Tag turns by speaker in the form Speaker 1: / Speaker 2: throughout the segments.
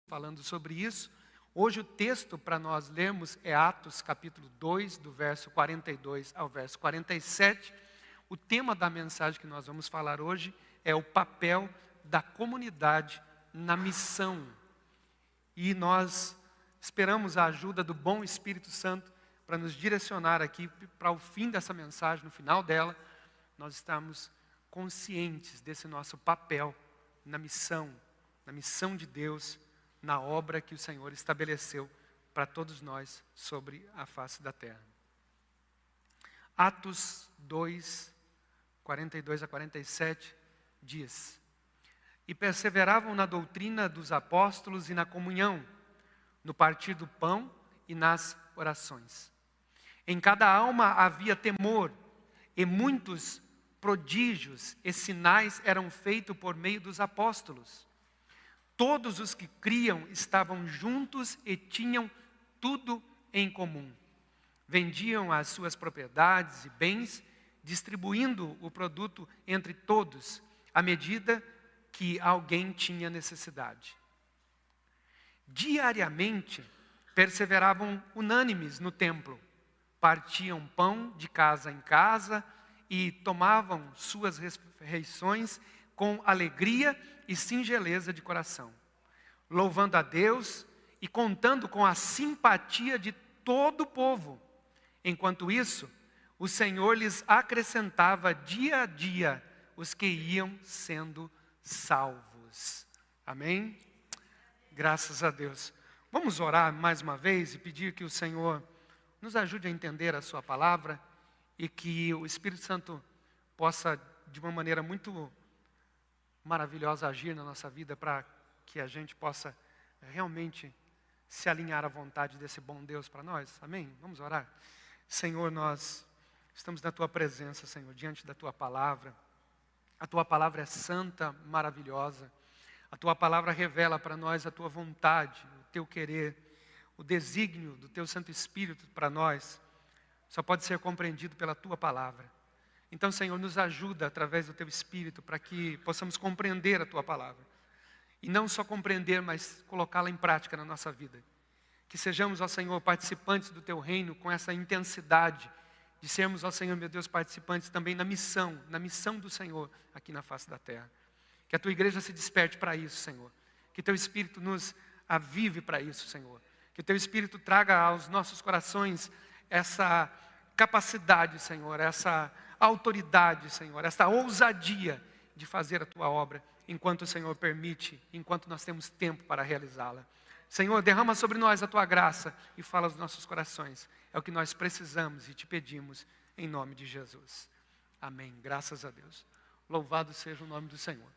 Speaker 1: falando sobre isso. Hoje o texto para nós lermos é Atos capítulo 2, do verso 42 ao verso 47. O tema da mensagem que nós vamos falar hoje é o papel da comunidade na missão. E nós esperamos a ajuda do bom Espírito Santo para nos direcionar aqui para o fim dessa mensagem, no final dela, nós estamos conscientes desse nosso papel na missão de Deus, na obra que o Senhor estabeleceu para todos nós sobre a face da terra. Atos 2, 42 a 47 diz: E perseveravam na doutrina dos apóstolos e na comunhão, no partir do pão e nas orações. Em cada alma havia temor, e muitos prodígios e sinais eram feitos por meio dos apóstolos. Todos os que criam estavam juntos e tinham tudo em comum. Vendiam as suas propriedades e bens, distribuindo o produto entre todos, à medida que alguém tinha necessidade. Diariamente, perseveravam unânimes no templo, partiam pão de casa em casa e tomavam suas refeições com alegria e singeleza de coração, louvando a Deus e contando com a simpatia de todo o povo. Enquanto isso, o Senhor lhes acrescentava dia a dia os que iam sendo salvos. Amém? Graças a Deus. Vamos orar mais uma vez e pedir que o Senhor nos ajude a entender a sua palavra e que o Espírito Santo possa, de uma maneira muito maravilhosa, agir na nossa vida para que a gente possa realmente se alinhar à vontade desse bom Deus para nós. Amém? Vamos orar? Senhor, nós estamos na Tua presença, Senhor, diante da Tua palavra. A Tua palavra é santa, maravilhosa. A Tua palavra revela para nós a Tua vontade, o Teu querer, o desígnio do Teu Santo Espírito para nós. Só pode ser compreendido pela Tua palavra. Então, Senhor, nos ajuda através do Teu Espírito para que possamos compreender a Tua palavra. E não só compreender, mas colocá-la em prática na nossa vida. Que sejamos, ó Senhor, participantes do Teu reino com essa intensidade de sermos, ó Senhor, meu Deus, participantes também na missão do Senhor aqui na face da terra. Que a Tua igreja se desperte para isso, Senhor. Que Teu Espírito nos avive para isso, Senhor. Que Teu Espírito traga aos nossos corações essa capacidade, Senhor, essa autoridade, Senhor, essa ousadia de fazer a Tua obra, enquanto o Senhor permite, enquanto nós temos tempo para realizá-la. Senhor, derrama sobre nós a Tua graça e fala aos nossos corações. É o que nós precisamos e te pedimos em nome de Jesus. Amém. Graças a Deus. Louvado seja o nome do Senhor.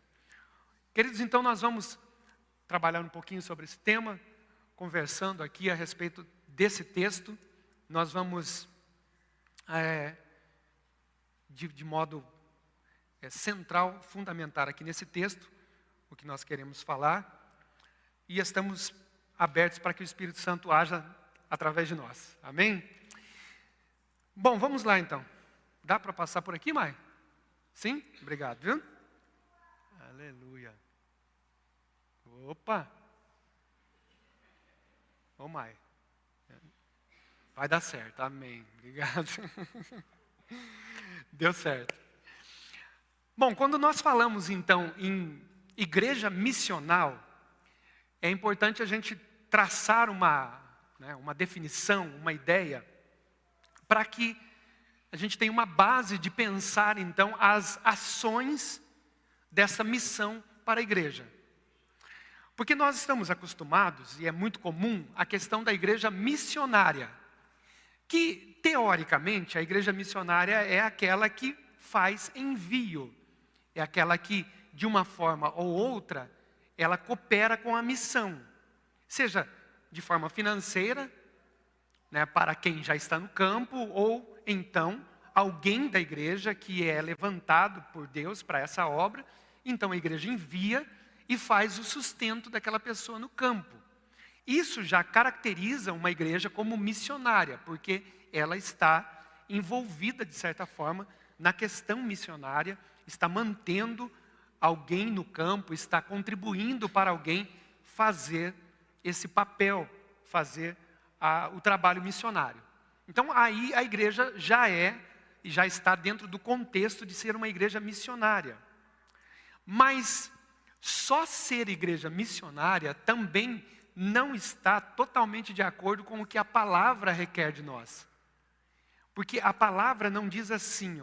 Speaker 1: Queridos, então nós vamos trabalhar um pouquinho sobre esse tema, conversando aqui a respeito desse texto. Nós vamos, de modo central, fundamentar aqui nesse texto o que nós queremos falar. E estamos abertos para que o Espírito Santo haja através de nós. Amém? Bom, vamos lá então. Dá para passar por aqui, Mai? Sim? Obrigado, viu? Aleluia. Opa! Ô, Mai. Vai dar certo, amém. Obrigado. Deu certo. Bom, quando nós falamos então em igreja missional, é importante a gente traçar uma definição, uma ideia, para que a gente tenha uma base de pensar então as ações dessa missão para a igreja. Porque nós estamos acostumados, e é muito comum, a questão da igreja missionária, que teoricamente a igreja missionária é aquela que faz envio, é aquela que de uma forma ou outra ela coopera com a missão, seja de forma financeira, para quem já está no campo, ou então alguém da igreja que é levantado por Deus para essa obra, então a igreja envia e faz o sustento daquela pessoa no campo. Isso já caracteriza uma igreja como missionária, porque ela está envolvida de certa forma na questão missionária, está mantendo alguém no campo, está contribuindo para alguém fazer esse papel, fazer o trabalho missionário. Então aí a igreja já está dentro do contexto de ser uma igreja missionária. Mas só ser igreja missionária também não está totalmente de acordo com o que a palavra requer de nós. Porque a palavra não diz assim,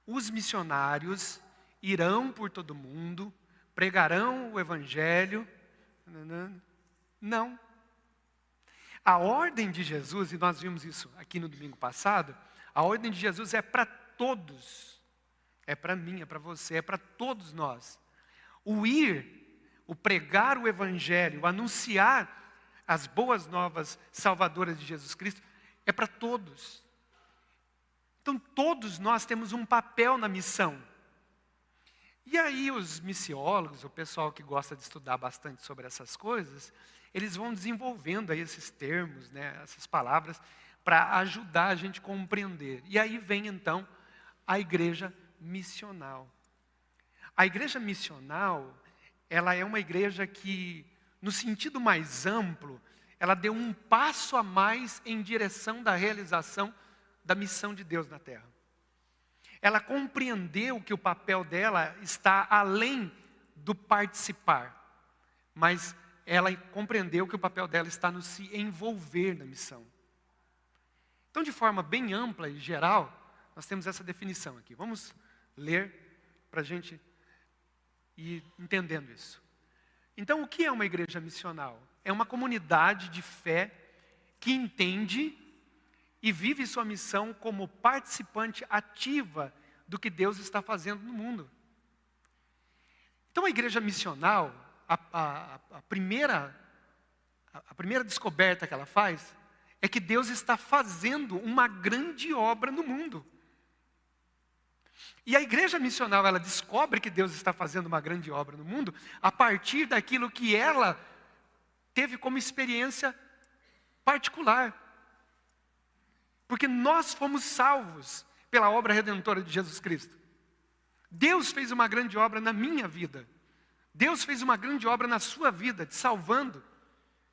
Speaker 1: os missionários irão por todo mundo, pregarão o evangelho. Não. A ordem de Jesus, e nós vimos isso aqui no domingo passado, a ordem de Jesus é para todos. É para mim, é para você, é para todos nós. O pregar o evangelho, o anunciar as boas novas salvadoras de Jesus Cristo, é para todos. Então todos nós temos um papel na missão. E aí os missiólogos, o pessoal que gosta de estudar bastante sobre essas coisas, eles vão desenvolvendo aí esses termos, essas palavras, para ajudar a gente a compreender. E aí vem então a igreja missional. A igreja missional, ela é uma igreja que, no sentido mais amplo, ela deu um passo a mais em direção da realização da missão de Deus na terra. Ela compreendeu que o papel dela está além do participar, mas ela compreendeu que o papel dela está no se envolver na missão. Então, de forma bem ampla e geral, nós temos essa definição aqui. Vamos ler para a gente ir entendendo isso. Então, o que é uma igreja missional? É uma comunidade de fé que entende e vive sua missão como participante ativa do que Deus está fazendo no mundo. Então a igreja missional, a primeira descoberta que ela faz, é que Deus está fazendo uma grande obra no mundo. E a igreja missional, ela descobre que Deus está fazendo uma grande obra no mundo, a partir daquilo que ela teve como experiência particular. Porque nós fomos salvos pela obra redentora de Jesus Cristo. Deus fez uma grande obra na minha vida. Deus fez uma grande obra na sua vida, te salvando,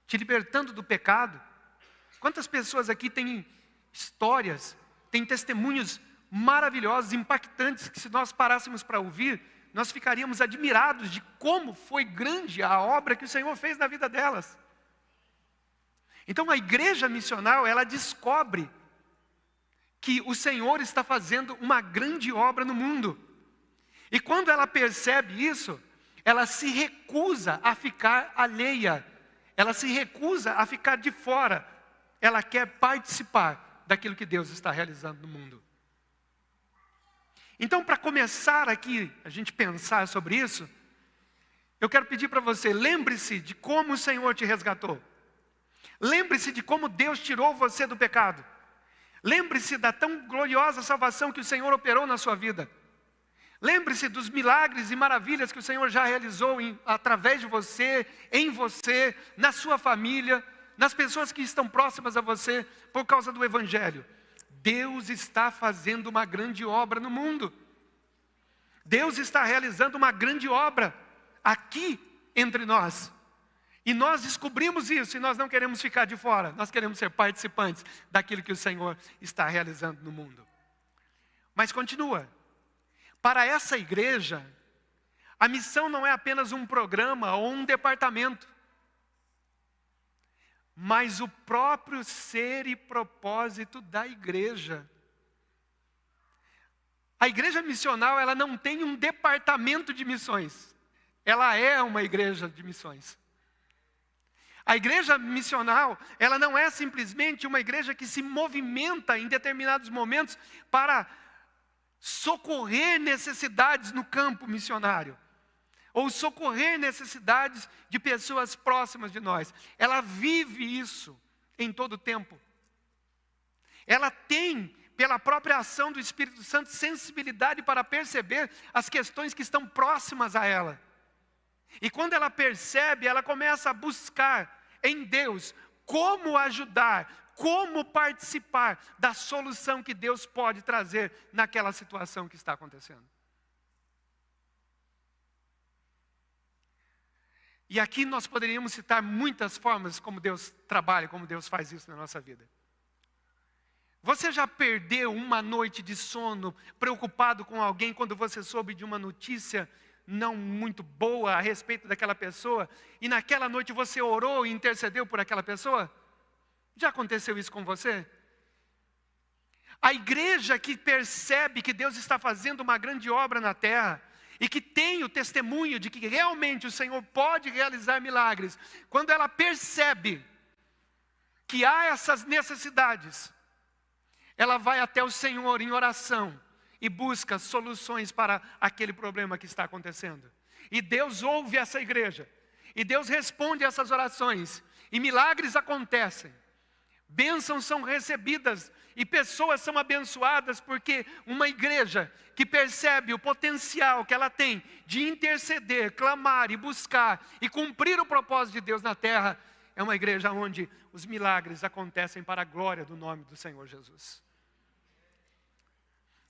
Speaker 1: te libertando do pecado. Quantas pessoas aqui têm histórias, têm testemunhos maravilhosos, impactantes, que se nós parássemos para ouvir, nós ficaríamos admirados de como foi grande a obra que o Senhor fez na vida delas. Então a igreja missional, ela descobre que o Senhor está fazendo uma grande obra no mundo. E quando ela percebe isso, ela se recusa a ficar alheia. Ela se recusa a ficar de fora. Ela quer participar daquilo que Deus está realizando no mundo. Então, para começar aqui, a gente pensar sobre isso, eu quero pedir para você, lembre-se de como o Senhor te resgatou. Lembre-se de como Deus tirou você do pecado. Lembre-se da tão gloriosa salvação que o Senhor operou na sua vida. Lembre-se dos milagres e maravilhas que o Senhor já realizou através de você, em você, na sua família, nas pessoas que estão próximas a você, por causa do Evangelho. Deus está fazendo uma grande obra no mundo. Deus está realizando uma grande obra aqui entre nós. E nós descobrimos isso e nós não queremos ficar de fora. Nós queremos ser participantes daquilo que o Senhor está realizando no mundo. Mas continua. Para essa igreja, a missão não é apenas um programa ou um departamento, mas o próprio ser e propósito da igreja. A igreja missional, ela não tem um departamento de missões. Ela é uma igreja de missões. A igreja missional, ela não é simplesmente uma igreja que se movimenta em determinados momentos para socorrer necessidades no campo missionário, ou socorrer necessidades de pessoas próximas de nós. Ela vive isso em todo o tempo. Ela tem, pela própria ação do Espírito Santo, sensibilidade para perceber as questões que estão próximas a ela. E quando ela percebe, ela começa a buscar em Deus como ajudar, como participar da solução que Deus pode trazer naquela situação que está acontecendo. E aqui nós poderíamos citar muitas formas como Deus trabalha, como Deus faz isso na nossa vida. Você já perdeu uma noite de sono preocupado com alguém quando você soube de uma notícia não muito boa a respeito daquela pessoa, e naquela noite você orou e intercedeu por aquela pessoa? Já aconteceu isso com você? A igreja que percebe que Deus está fazendo uma grande obra na terra, e que tem o testemunho de que realmente o Senhor pode realizar milagres, quando ela percebe que há essas necessidades, ela vai até o Senhor em oração e busca soluções para aquele problema que está acontecendo. E Deus ouve essa igreja, e Deus responde essas orações, e milagres acontecem, bênçãos são recebidas, e pessoas são abençoadas, porque uma igreja que percebe o potencial que ela tem de interceder, clamar e buscar e cumprir o propósito de Deus na terra, é uma igreja onde os milagres acontecem para a glória do nome do Senhor Jesus.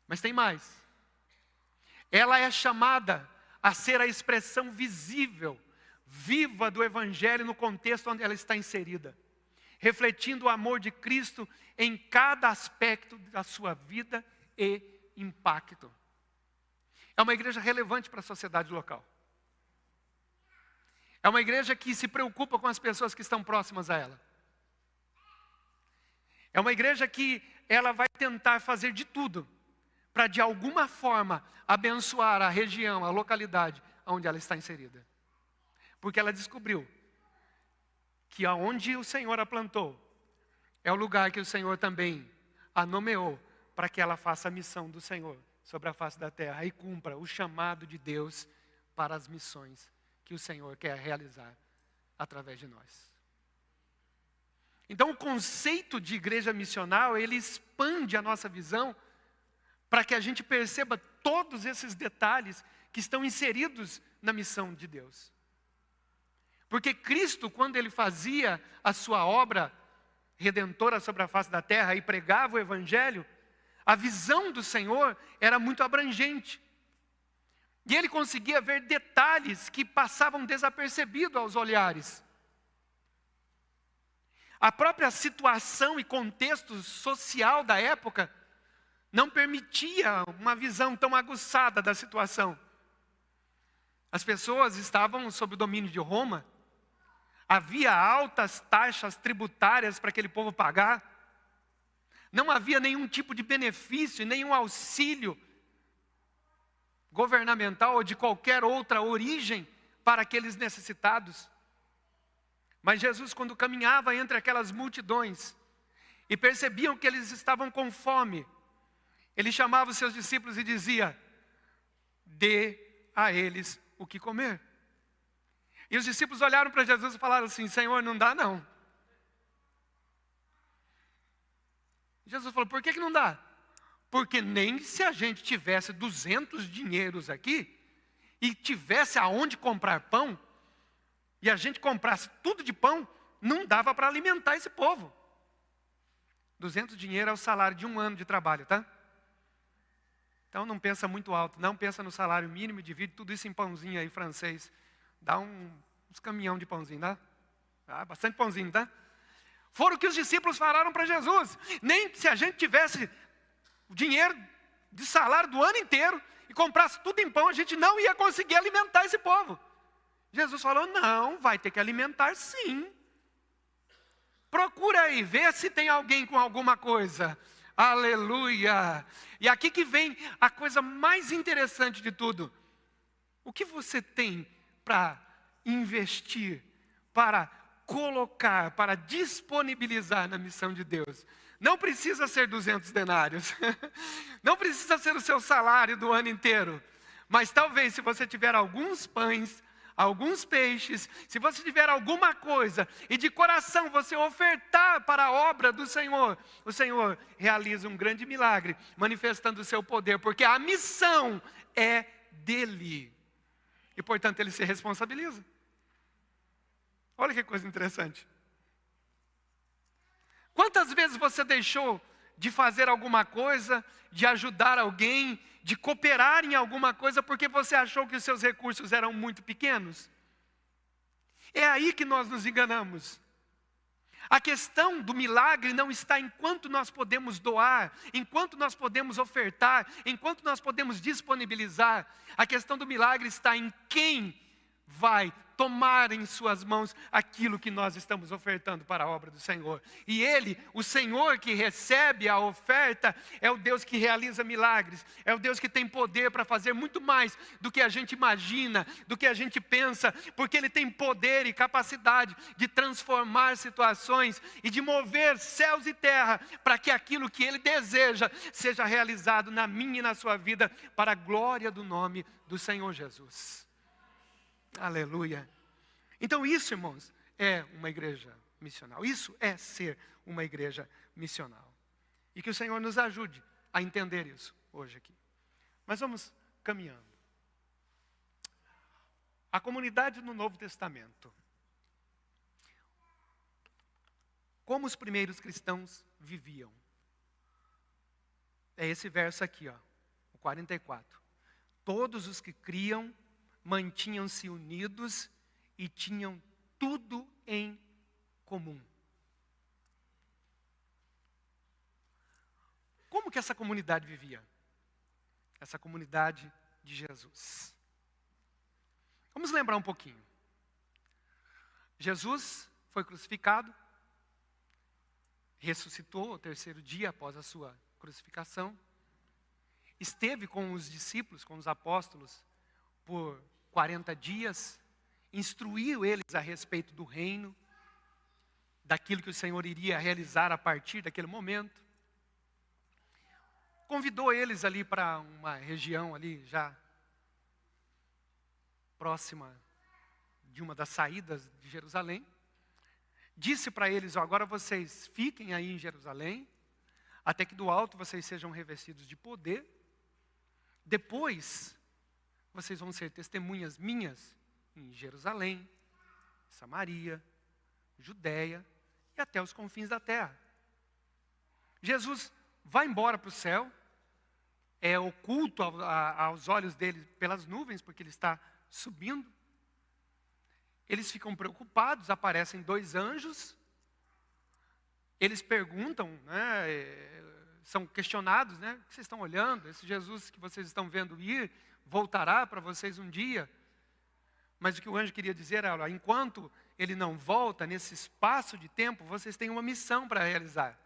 Speaker 1: Mas tem mais. Ela é chamada a ser a expressão visível, viva do Evangelho no contexto onde ela está inserida, refletindo o amor de Cristo em cada aspecto da sua vida e impacto. É uma igreja relevante para a sociedade local. É uma igreja que se preocupa com as pessoas que estão próximas a ela. É uma igreja que ela vai tentar fazer de tudo para de alguma forma abençoar a região, a localidade onde ela está inserida. Porque ela descobriu que aonde o Senhor a plantou, é o lugar que o Senhor também a nomeou para que ela faça a missão do Senhor sobre a face da terra e cumpra o chamado de Deus para as missões que o Senhor quer realizar através de nós. Então o conceito de igreja missional, ele expande a nossa visão para que a gente perceba todos esses detalhes que estão inseridos na missão de Deus. Porque Cristo, quando ele fazia a sua obra redentora sobre a face da terra e pregava o Evangelho, a visão do Senhor era muito abrangente. E ele conseguia ver detalhes que passavam desapercebidos aos olhares. A própria situação e contexto social da época não permitia uma visão tão aguçada da situação. As pessoas estavam sob o domínio de Roma, havia altas taxas tributárias para aquele povo pagar, não havia nenhum tipo de benefício, nenhum auxílio governamental ou de qualquer outra origem para aqueles necessitados. Mas Jesus, quando caminhava entre aquelas multidões e percebiam que eles estavam com fome, ele chamava os seus discípulos e dizia: dê a eles o que comer. E os discípulos olharam para Jesus e falaram assim: Senhor, não dá não. Jesus falou: por que não dá? Porque nem se a gente tivesse 200 dinheiros aqui e tivesse aonde comprar pão, e a gente comprasse tudo de pão, não dava para alimentar esse povo. 200 dinheiro é o salário de um ano de trabalho, tá? Então não pensa muito alto, não pensa no salário mínimo e divide tudo isso em pãozinho aí francês. Dá uns caminhão de pãozinho, tá? Bastante pãozinho, tá? Foram o que os discípulos falaram para Jesus. Nem se a gente tivesse o dinheiro de salário do ano inteiro e comprasse tudo em pão, a gente não ia conseguir alimentar esse povo. Jesus falou: não, vai ter que alimentar sim. Procura aí, vê se tem alguém com alguma coisa. Aleluia! E aqui que vem a coisa mais interessante de tudo. O que você tem para investir, para colocar, para disponibilizar na missão de Deus? Não precisa ser 200 denários. Não precisa ser o seu salário do ano inteiro. Mas talvez, se você tiver alguns pães, alguns peixes, se você tiver alguma coisa e de coração você ofertar para a obra do Senhor, o Senhor realiza um grande milagre, manifestando o seu poder, porque a missão é dele. E portanto ele se responsabiliza. Olha que coisa interessante. Quantas vezes você deixou de fazer alguma coisa, de ajudar alguém, de cooperar em alguma coisa, porque você achou que os seus recursos eram muito pequenos? É aí que nós nos enganamos. A questão do milagre não está em quanto nós podemos doar, em quanto nós podemos ofertar, em quanto nós podemos disponibilizar. A questão do milagre está em quem vai tomar em suas mãos aquilo que nós estamos ofertando para a obra do Senhor. E Ele, o Senhor que recebe a oferta, é o Deus que realiza milagres, é o Deus que tem poder para fazer muito mais do que a gente imagina, do que a gente pensa, porque Ele tem poder e capacidade de transformar situações e de mover céus e terra para que aquilo que Ele deseja seja realizado na minha e na sua vida para a glória do nome do Senhor Jesus. Aleluia. Então isso, irmãos, é uma igreja missional. Isso é ser uma igreja missional. E que o Senhor nos ajude a entender isso hoje aqui. Mas vamos caminhando. A comunidade no Novo Testamento. Como os primeiros cristãos viviam. É esse verso aqui, ó, o 44. Todos os que criam mantinham-se unidos e tinham tudo em comum. Como que essa comunidade vivia? Essa comunidade de Jesus. Vamos lembrar um pouquinho. Jesus foi crucificado, ressuscitou ao terceiro dia após a sua crucificação, esteve com os discípulos, com os apóstolos, por 40 dias, instruiu eles a respeito do reino, daquilo que o Senhor iria realizar a partir daquele momento. Convidou eles ali para uma região ali já próxima de uma das saídas de Jerusalém. Disse para eles, ó, agora vocês fiquem aí em Jerusalém, até que do alto vocês sejam revestidos de poder. Depois vocês vão ser testemunhas minhas em Jerusalém, Samaria, Judeia e até os confins da terra. Jesus vai embora para o céu, é oculto aos olhos dele pelas nuvens, porque ele está subindo. Eles ficam preocupados, aparecem 2 anjos, eles perguntam, né, são questionados, né, o que vocês estão olhando? Esse Jesus que vocês estão vendo ir, voltará para vocês um dia. Mas o que o anjo queria dizer era, enquanto ele não volta, nesse espaço de tempo, vocês têm uma missão para realizar.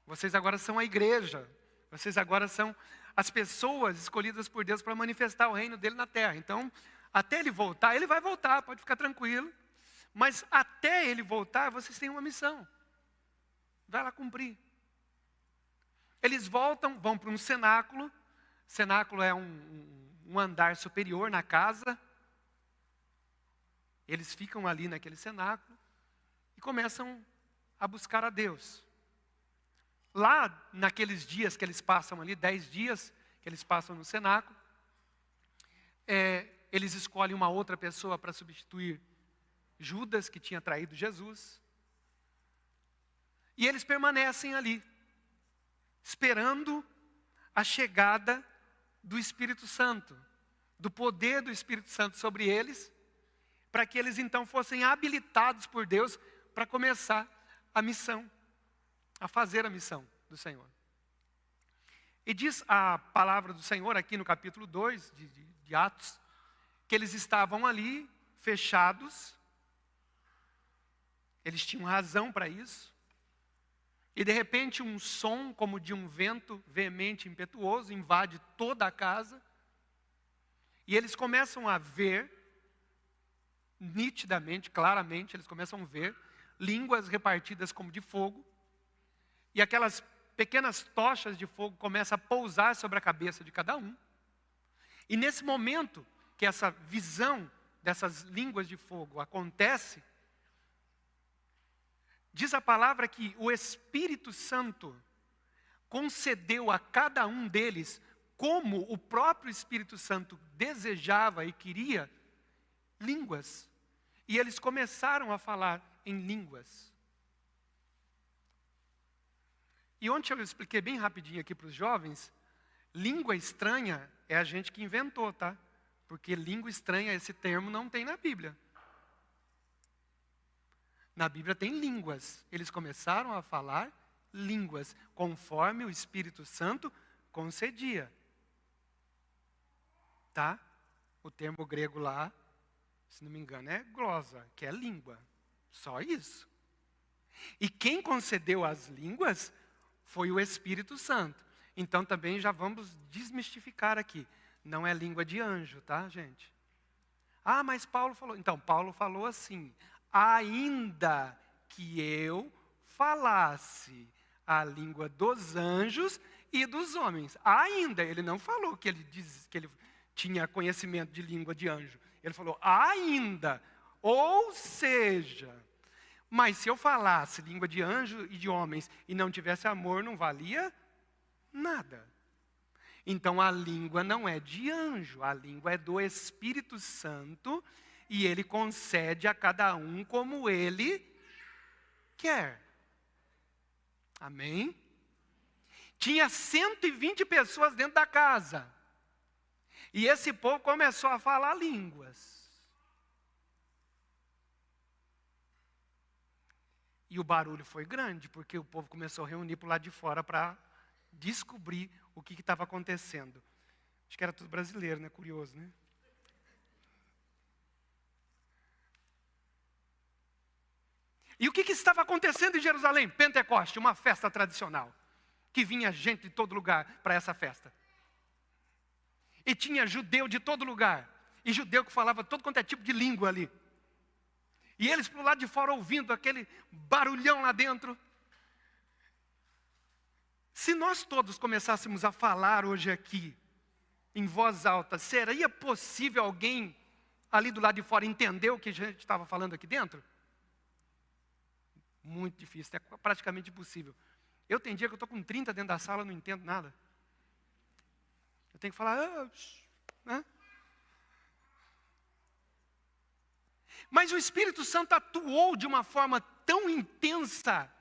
Speaker 1: Vocês agora são a igreja. Vocês agora são as pessoas escolhidas por Deus para manifestar o reino dele na terra. Então, até ele voltar, ele vai voltar, pode ficar tranquilo. Mas até ele voltar, vocês têm uma missão. Vai lá cumprir. Eles voltam, vão para um cenáculo. Cenáculo é um andar superior na casa. Eles ficam ali naquele cenáculo e começam a buscar a Deus. Lá, naqueles dias que eles passam ali, 10 dias que eles passam no cenáculo, eles escolhem uma outra pessoa para substituir Judas, que tinha traído Jesus. E eles permanecem ali, esperando a chegada do Espírito Santo, do poder do Espírito Santo sobre eles, para que eles então fossem habilitados por Deus para começar a missão, a fazer a missão do Senhor. E diz a palavra do Senhor aqui no capítulo 2 de Atos, que eles estavam ali fechados, eles tinham razão para isso, e de repente um som como de um vento veemente, impetuoso, invade toda a casa, e eles começam a ver, nitidamente, claramente, eles começam a ver línguas repartidas como de fogo, e aquelas pequenas tochas de fogo começam a pousar sobre a cabeça de cada um. E nesse momento que essa visão dessas línguas de fogo acontece, diz a palavra que o Espírito Santo concedeu a cada um deles, como o próprio Espírito Santo desejava e queria, línguas. E eles começaram a falar em línguas. E ontem eu expliquei bem rapidinho aqui para os jovens, língua estranha é a gente que inventou, tá? Porque língua estranha, esse termo não tem na Bíblia. Na Bíblia tem línguas. Eles começaram a falar línguas, conforme o Espírito Santo concedia. Tá? O termo grego lá, se não me engano, é glosa, que é língua. Só isso. E quem concedeu as línguas foi o Espírito Santo. Então também já vamos desmistificar aqui. Não é língua de anjo, tá, gente? Ah, mas Paulo falou. Então, Paulo falou assim: ainda que eu falasse a língua dos anjos e dos homens. Ainda, ele não falou que ele tinha conhecimento de língua de anjo. Ele falou ainda, ou seja, mas se eu falasse língua de anjo e de homens e não tivesse amor, não valia nada. Então a língua não é de anjo, a língua é do Espírito Santo e ele concede a cada um como ele quer. Amém? Tinha 120 pessoas dentro da casa. E esse povo começou a falar línguas. E o barulho foi grande, porque o povo começou a reunir para o lado de fora para descobrir o que estava acontecendo. Acho que era tudo brasileiro, né? Curioso, né? E o que estava acontecendo em Jerusalém? Pentecoste, uma festa tradicional. Que vinha gente de todo lugar para essa festa. E tinha judeu de todo lugar. E judeu que falava todo quanto é tipo de língua ali. E eles para o lado de fora ouvindo aquele barulhão lá dentro. Se nós todos começássemos a falar hoje aqui, em voz alta, seria possível alguém ali do lado de fora entender o que a gente estava falando aqui dentro? Muito difícil, é praticamente impossível. Eu tenho dia que eu estou com 30 dentro da sala e não entendo nada. Eu tenho que falar... né? Mas o Espírito Santo atuou de uma forma tão intensa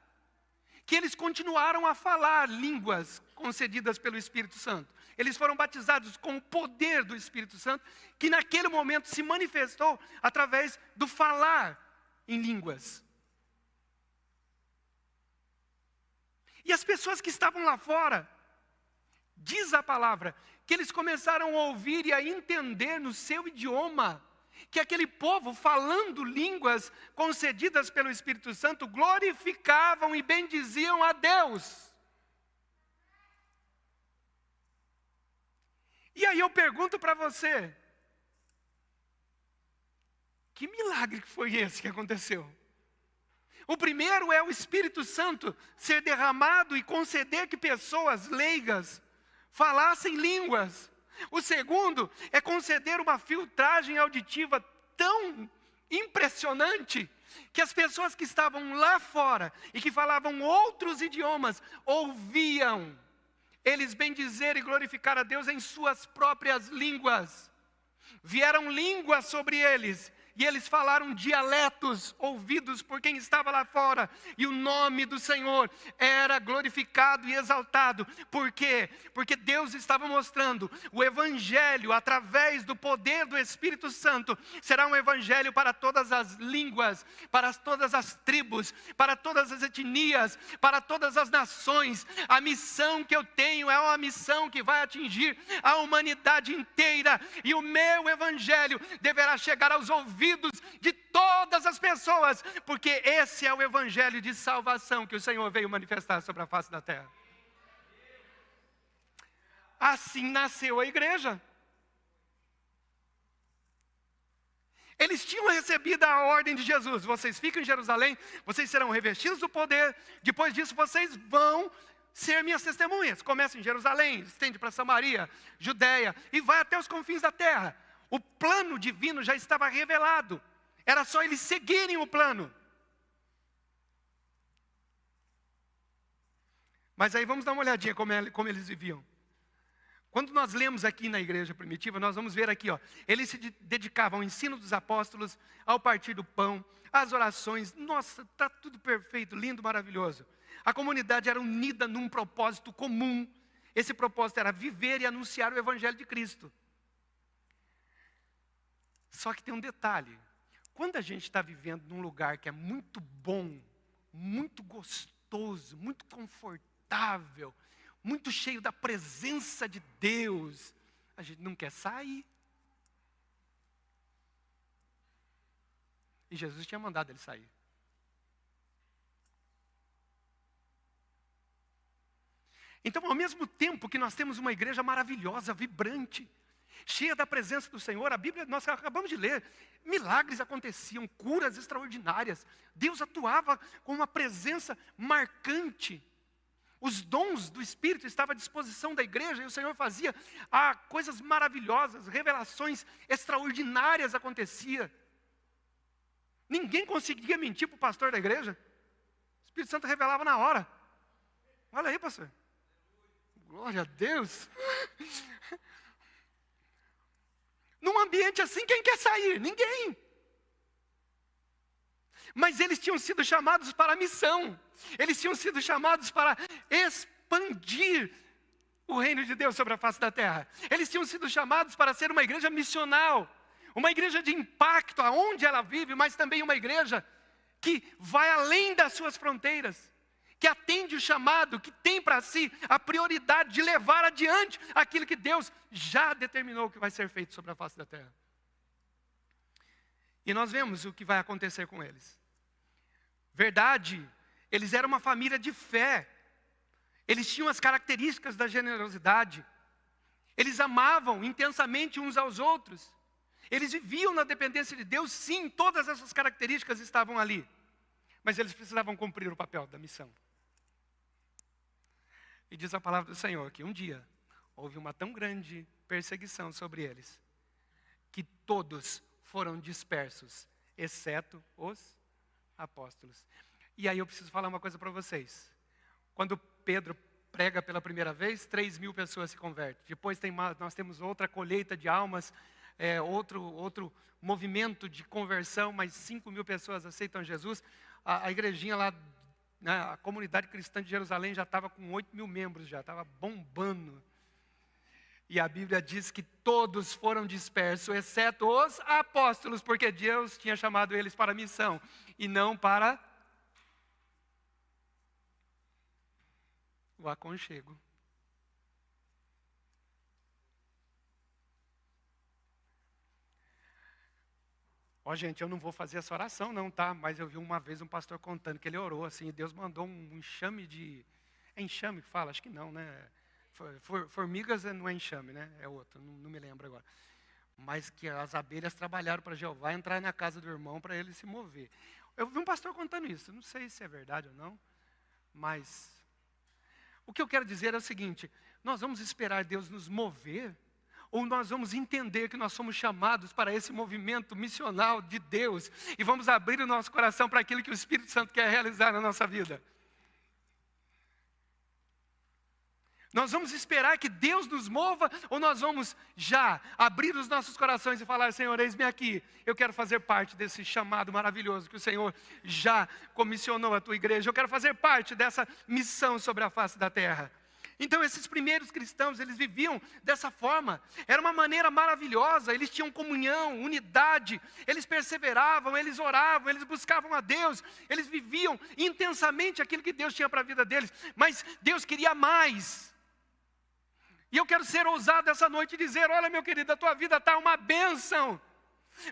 Speaker 1: que eles continuaram a falar línguas concedidas pelo Espírito Santo. Eles foram batizados com o poder do Espírito Santo, que naquele momento se manifestou através do falar em línguas. E as pessoas que estavam lá fora, diz a palavra, que eles começaram a ouvir e a entender no seu idioma, que aquele povo falando línguas concedidas pelo Espírito Santo glorificavam e bendiziam a Deus. E aí eu pergunto para você, que milagre que foi esse que aconteceu? O primeiro é o Espírito Santo ser derramado e conceder que pessoas leigas falassem línguas. O segundo é conceder uma filtragem auditiva tão impressionante que as pessoas que estavam lá fora e que falavam outros idiomas ouviam eles bendizer e glorificar a Deus em suas próprias línguas. Vieram línguas sobre eles. E eles falaram dialetos ouvidos por quem estava lá fora. E o nome do Senhor era glorificado e exaltado. Por quê? Porque Deus estava mostrando o Evangelho através do poder do Espírito Santo. Será um Evangelho para todas as línguas, para todas as tribos, para todas as etnias, para todas as nações. A missão que eu tenho é uma missão que vai atingir a humanidade inteira. E o meu Evangelho deverá chegar aos ouvidos de todas as pessoas, porque esse é o Evangelho de salvação que o Senhor veio manifestar sobre a face da terra. Assim nasceu a igreja. Eles tinham recebido a ordem de Jesus: vocês ficam em Jerusalém, vocês serão revestidos do poder, depois disso vocês vão ser minhas testemunhas. Começa em Jerusalém, estende para Samaria, Judeia e vai até os confins da terra. O plano divino já estava revelado. Era só eles seguirem o plano. Mas aí vamos dar uma olhadinha como eles viviam. Quando nós lemos aqui na igreja primitiva, nós vamos ver aqui, ó, eles se dedicavam ao ensino dos apóstolos, ao partir do pão, às orações. Nossa, está tudo perfeito, lindo, maravilhoso. A comunidade era unida num propósito comum. Esse propósito era viver e anunciar o Evangelho de Cristo. Só que tem um detalhe. Quando a gente está vivendo num lugar que é muito bom, muito gostoso, muito confortável, muito cheio da presença de Deus, a gente não quer sair. E Jesus tinha mandado ele sair. Então, ao mesmo tempo que nós temos uma igreja maravilhosa, vibrante, cheia da presença do Senhor, a Bíblia, nós acabamos de ler, milagres aconteciam, curas extraordinárias, Deus atuava com uma presença marcante, os dons do Espírito estavam à disposição da igreja, e o Senhor fazia coisas maravilhosas, revelações extraordinárias aconteciam. Ninguém conseguia mentir para o pastor da igreja, o Espírito Santo revelava na hora. Olha aí, pastor. Glória a Deus. Num ambiente assim, quem quer sair? Ninguém. Mas eles tinham sido chamados para a missão. Eles tinham sido chamados para expandir o reino de Deus sobre a face da terra. Eles tinham sido chamados para ser uma igreja missional. Uma igreja de impacto aonde ela vive, mas também uma igreja que vai além das suas fronteiras. Que atende o chamado, que tem para si a prioridade de levar adiante aquilo que Deus já determinou que vai ser feito sobre a face da terra. E nós vemos o que vai acontecer com eles. Verdade, eles eram uma família de fé. Eles tinham as características da generosidade. Eles amavam intensamente uns aos outros. Eles viviam na dependência de Deus, sim, todas essas características estavam ali. Mas eles precisavam cumprir o papel da missão. E diz a palavra do Senhor que um dia houve uma tão grande perseguição sobre eles, que todos foram dispersos, exceto os apóstolos. E aí eu preciso falar uma coisa para vocês. Quando Pedro prega pela primeira vez, 3.000 pessoas se convertem. Depois nós temos outra colheita de almas, outro movimento de conversão, mas 5.000 pessoas aceitam Jesus. A igrejinha lá, a comunidade cristã de Jerusalém já estava com 8.000 membros, já estava bombando. E a Bíblia diz que todos foram dispersos, exceto os apóstolos, porque Deus tinha chamado eles para a missão, e não para o aconchego. Gente, eu não vou fazer essa oração não, tá? Mas eu vi uma vez um pastor contando que ele orou assim, e Deus mandou um enxame de... É enxame que fala? Acho que não, né? Formigas não é enxame, né? É outro, não me lembro agora. Mas que as abelhas trabalharam para Jeová entrar na casa do irmão para ele se mover. Eu vi um pastor contando isso, não sei se é verdade ou não, mas... O que eu quero dizer é o seguinte, nós vamos esperar Deus nos mover, ou nós vamos entender que nós somos chamados para esse movimento missional de Deus, e vamos abrir o nosso coração para aquilo que o Espírito Santo quer realizar na nossa vida. Nós vamos esperar que Deus nos mova, ou nós vamos já abrir os nossos corações e falar, Senhor, eis-me aqui, eu quero fazer parte desse chamado maravilhoso que o Senhor já comissionou a tua igreja, eu quero fazer parte dessa missão sobre a face da terra. Então esses primeiros cristãos, eles viviam dessa forma, era uma maneira maravilhosa, eles tinham comunhão, unidade, eles perseveravam, eles oravam, eles buscavam a Deus, eles viviam intensamente aquilo que Deus tinha para a vida deles, mas Deus queria mais. E eu quero ser ousado essa noite e dizer, olha meu querido, a tua vida está uma bênção.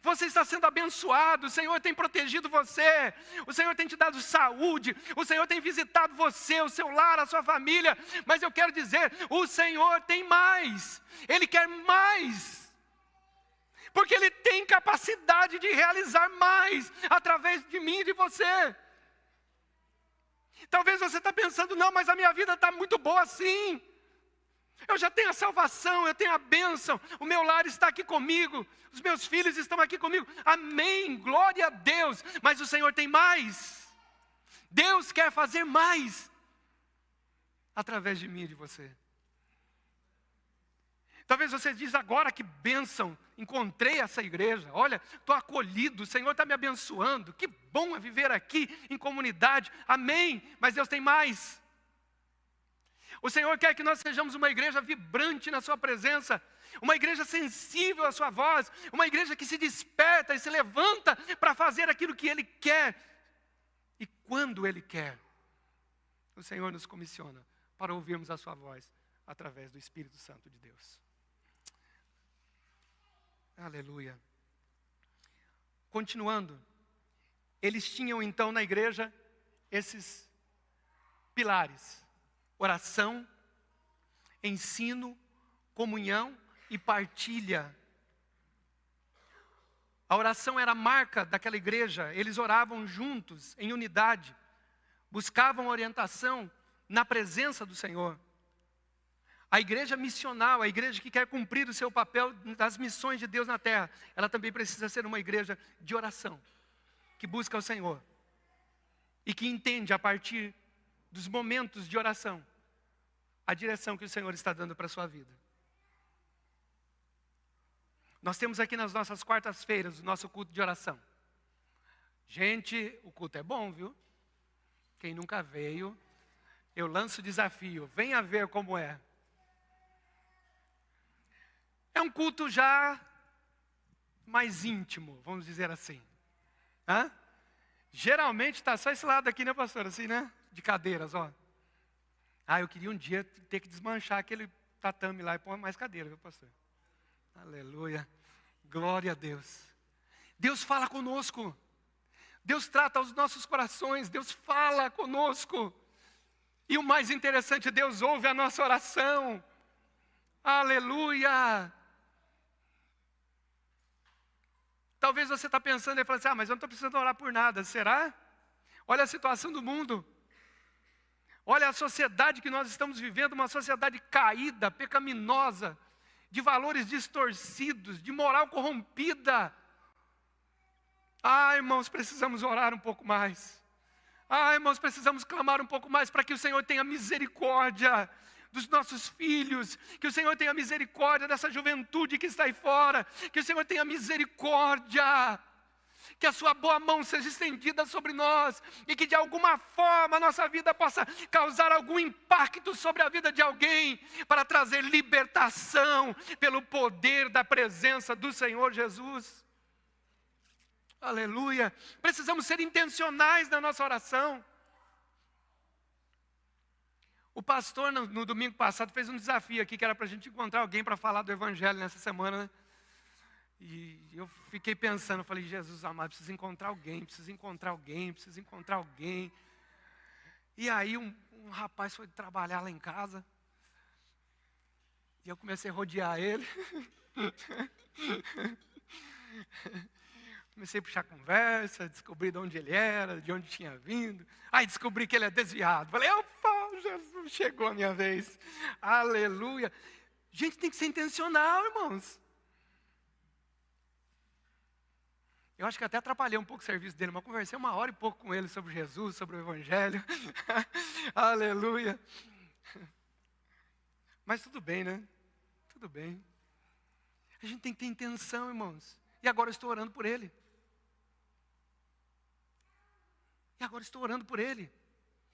Speaker 1: Você está sendo abençoado, o Senhor tem protegido você, o Senhor tem te dado saúde, o Senhor tem visitado você, o seu lar, a sua família, mas eu quero dizer, o Senhor tem mais, Ele quer mais, porque Ele tem capacidade de realizar mais, através de mim e de você. Talvez você está pensando, não, mas a minha vida está muito boa assim. Eu já tenho a salvação, eu tenho a bênção, o meu lar está aqui comigo, os meus filhos estão aqui comigo, amém, glória a Deus, mas o Senhor tem mais, Deus quer fazer mais, através de mim e de você. Talvez você diz agora, que bênção, encontrei essa igreja, olha, estou acolhido, o Senhor está me abençoando, que bom é viver aqui em comunidade, amém, mas Deus tem mais. O Senhor quer que nós sejamos uma igreja vibrante na sua presença, uma igreja sensível à sua voz, uma igreja que se desperta e se levanta para fazer aquilo que Ele quer e quando Ele quer. O Senhor nos comissiona para ouvirmos a sua voz através do Espírito Santo de Deus. Aleluia. Continuando, eles tinham então na igreja esses pilares: oração, ensino, comunhão e partilha. A oração era a marca daquela igreja. Eles oravam juntos, em unidade, buscavam orientação na presença do Senhor. A igreja missional, a igreja que quer cumprir o seu papel das missões de Deus na terra, ela também precisa ser uma igreja de oração, que busca o Senhor e que entende a partir dos momentos de oração a direção que o Senhor está dando para a sua vida. Nós temos aqui nas nossas quartas-feiras o nosso culto de oração. Gente, o culto é bom, viu? Quem nunca veio, eu lanço o desafio, venha ver como é. É um culto já mais íntimo, vamos dizer assim. Hã? Geralmente está só esse lado aqui, né, pastor? Assim, né? De cadeiras, ó. Eu queria um dia ter que desmanchar aquele tatame lá e pôr mais cadeira, viu, pastor? Aleluia. Glória a Deus. Deus fala conosco. Deus trata os nossos corações. Deus fala conosco. E o mais interessante, Deus ouve a nossa oração. Aleluia. Talvez você está pensando e falando assim, mas eu não estou precisando orar por nada. Será? Olha a situação do mundo. Olha a sociedade que nós estamos vivendo, uma sociedade caída, pecaminosa, de valores distorcidos, de moral corrompida. Irmãos, precisamos orar um pouco mais. Irmãos, precisamos clamar um pouco mais para que o Senhor tenha misericórdia dos nossos filhos, que o Senhor tenha misericórdia dessa juventude que está aí fora, que o Senhor tenha misericórdia, que a sua boa mão seja estendida sobre nós, e que de alguma forma a nossa vida possa causar algum impacto sobre a vida de alguém, para trazer libertação pelo poder da presença do Senhor Jesus. Aleluia. Precisamos ser intencionais na nossa oração. O pastor, no domingo passado, fez um desafio aqui, que era para a gente encontrar alguém para falar do Evangelho nessa semana, né? E eu fiquei pensando, falei, Jesus amado, preciso encontrar alguém. E aí um rapaz foi trabalhar lá em casa, e eu comecei a rodear ele. Comecei a puxar conversa, descobri de onde ele era, de onde tinha vindo. Aí descobri que ele é desviado. Falei, opa, Jesus, chegou a minha vez. Aleluia. Gente, tem que ser intencional, irmãos. Eu acho que até atrapalhei um pouco o serviço dele, mas conversei 1 hora e pouco com ele sobre Jesus, sobre o Evangelho. Aleluia. Mas tudo bem, né? Tudo bem. A gente tem que ter intenção, irmãos. E agora eu estou orando por ele.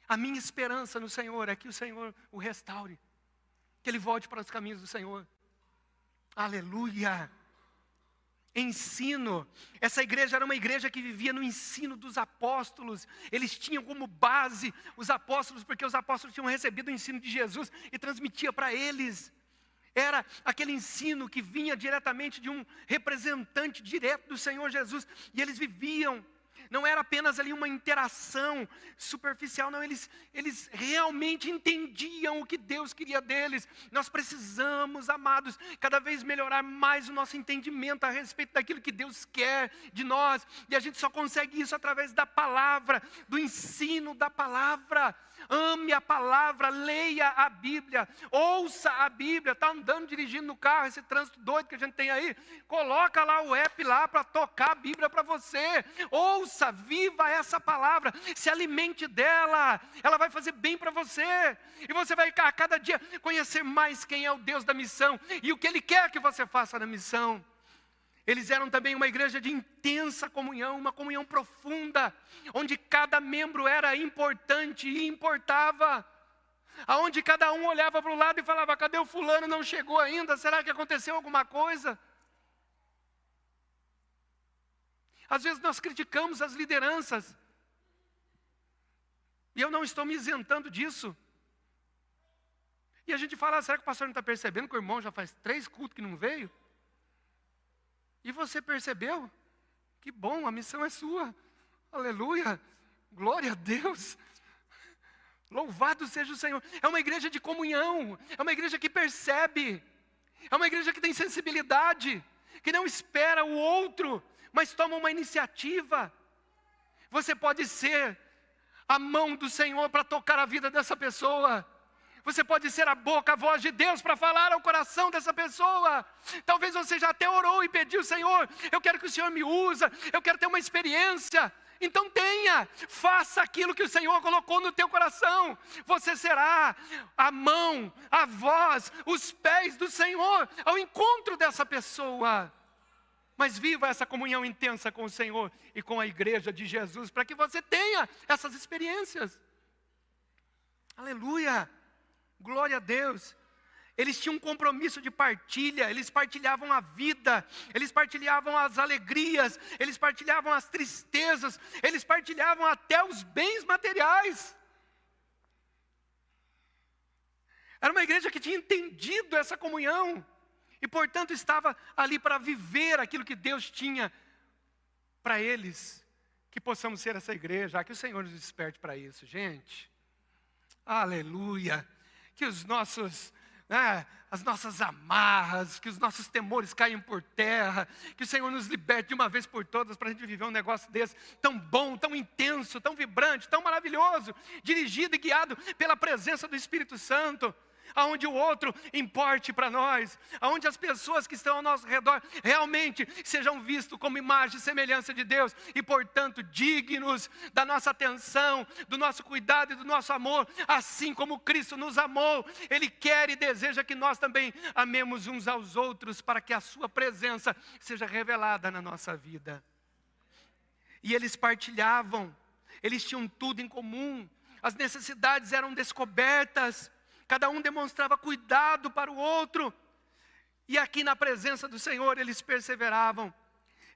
Speaker 1: A minha esperança no Senhor é que o Senhor o restaure. Que ele volte para os caminhos do Senhor. Aleluia. Ensino. Essa igreja era uma igreja que vivia no ensino dos apóstolos. Eles tinham como base os apóstolos, porque os apóstolos tinham recebido o ensino de Jesus e transmitia para eles. Era aquele ensino que vinha diretamente de um representante direto do Senhor Jesus. E eles viviam. Não era apenas ali uma interação superficial, não, eles realmente entendiam o que Deus queria deles. Nós precisamos, amados, cada vez melhorar mais o nosso entendimento a respeito daquilo que Deus quer de nós. E a gente só consegue isso através da palavra, do ensino da palavra. Ame a palavra, leia a Bíblia, ouça a Bíblia. Está andando, dirigindo no carro, esse trânsito doido que a gente tem aí, coloca lá o app lá para tocar a Bíblia para você. Ouça, viva essa palavra, se alimente dela, ela vai fazer bem para você. E você vai a cada dia conhecer mais quem é o Deus da missão e o que Ele quer que você faça na missão. Eles eram também uma igreja de intensa comunhão, uma comunhão profunda, onde cada membro era importante e importava. aonde cada um olhava para o lado e falava: cadê o fulano, não chegou ainda, será que aconteceu alguma coisa? Às vezes nós criticamos as lideranças, e eu não estou me isentando disso. E a gente fala: será que o pastor não está percebendo que o irmão já faz 3 cultos que não veio? E você percebeu? Que bom, a missão é sua. Aleluia, glória a Deus. Louvado seja o Senhor. É uma igreja de comunhão, é uma igreja que percebe, é uma igreja que tem sensibilidade, que não espera o outro, mas toma uma iniciativa. Você pode ser a mão do Senhor para tocar a vida dessa pessoa. Você pode ser a boca, a voz de Deus para falar ao coração dessa pessoa. Talvez você já até orou e pediu: Senhor, eu quero que o Senhor me use, eu quero ter uma experiência. Então faça aquilo que o Senhor colocou no teu coração. Você será a mão, a voz, os pés do Senhor ao encontro dessa pessoa. Mas viva essa comunhão intensa com o Senhor e com a igreja de Jesus, para que você tenha essas experiências. Aleluia, glória a Deus. Eles tinham um compromisso de partilha, eles partilhavam a vida, eles partilhavam as alegrias, eles partilhavam as tristezas, eles partilhavam até os bens materiais. Era uma igreja que tinha entendido essa comunhão e, portanto, estava ali para viver aquilo que Deus tinha para eles. Que possamos ser essa igreja, que o Senhor nos desperte para isso, gente. Aleluia. Que os nossos... as nossas amarras, que os nossos temores caiam por terra, que o Senhor nos liberte de uma vez por todas para a gente viver um negócio desse, tão bom, tão intenso, tão vibrante, tão maravilhoso, dirigido e guiado pela presença do Espírito Santo, aonde o outro importe para nós, aonde as pessoas que estão ao nosso redor realmente sejam vistos como imagem e semelhança de Deus, e portanto dignos da nossa atenção, do nosso cuidado e do nosso amor, assim como Cristo nos amou. Ele quer e deseja que nós também amemos uns aos outros, para que a sua presença seja revelada na nossa vida. E eles partilhavam, eles tinham tudo em comum, as necessidades eram descobertas, cada um demonstrava cuidado para o outro. E aqui na presença do Senhor eles perseveravam.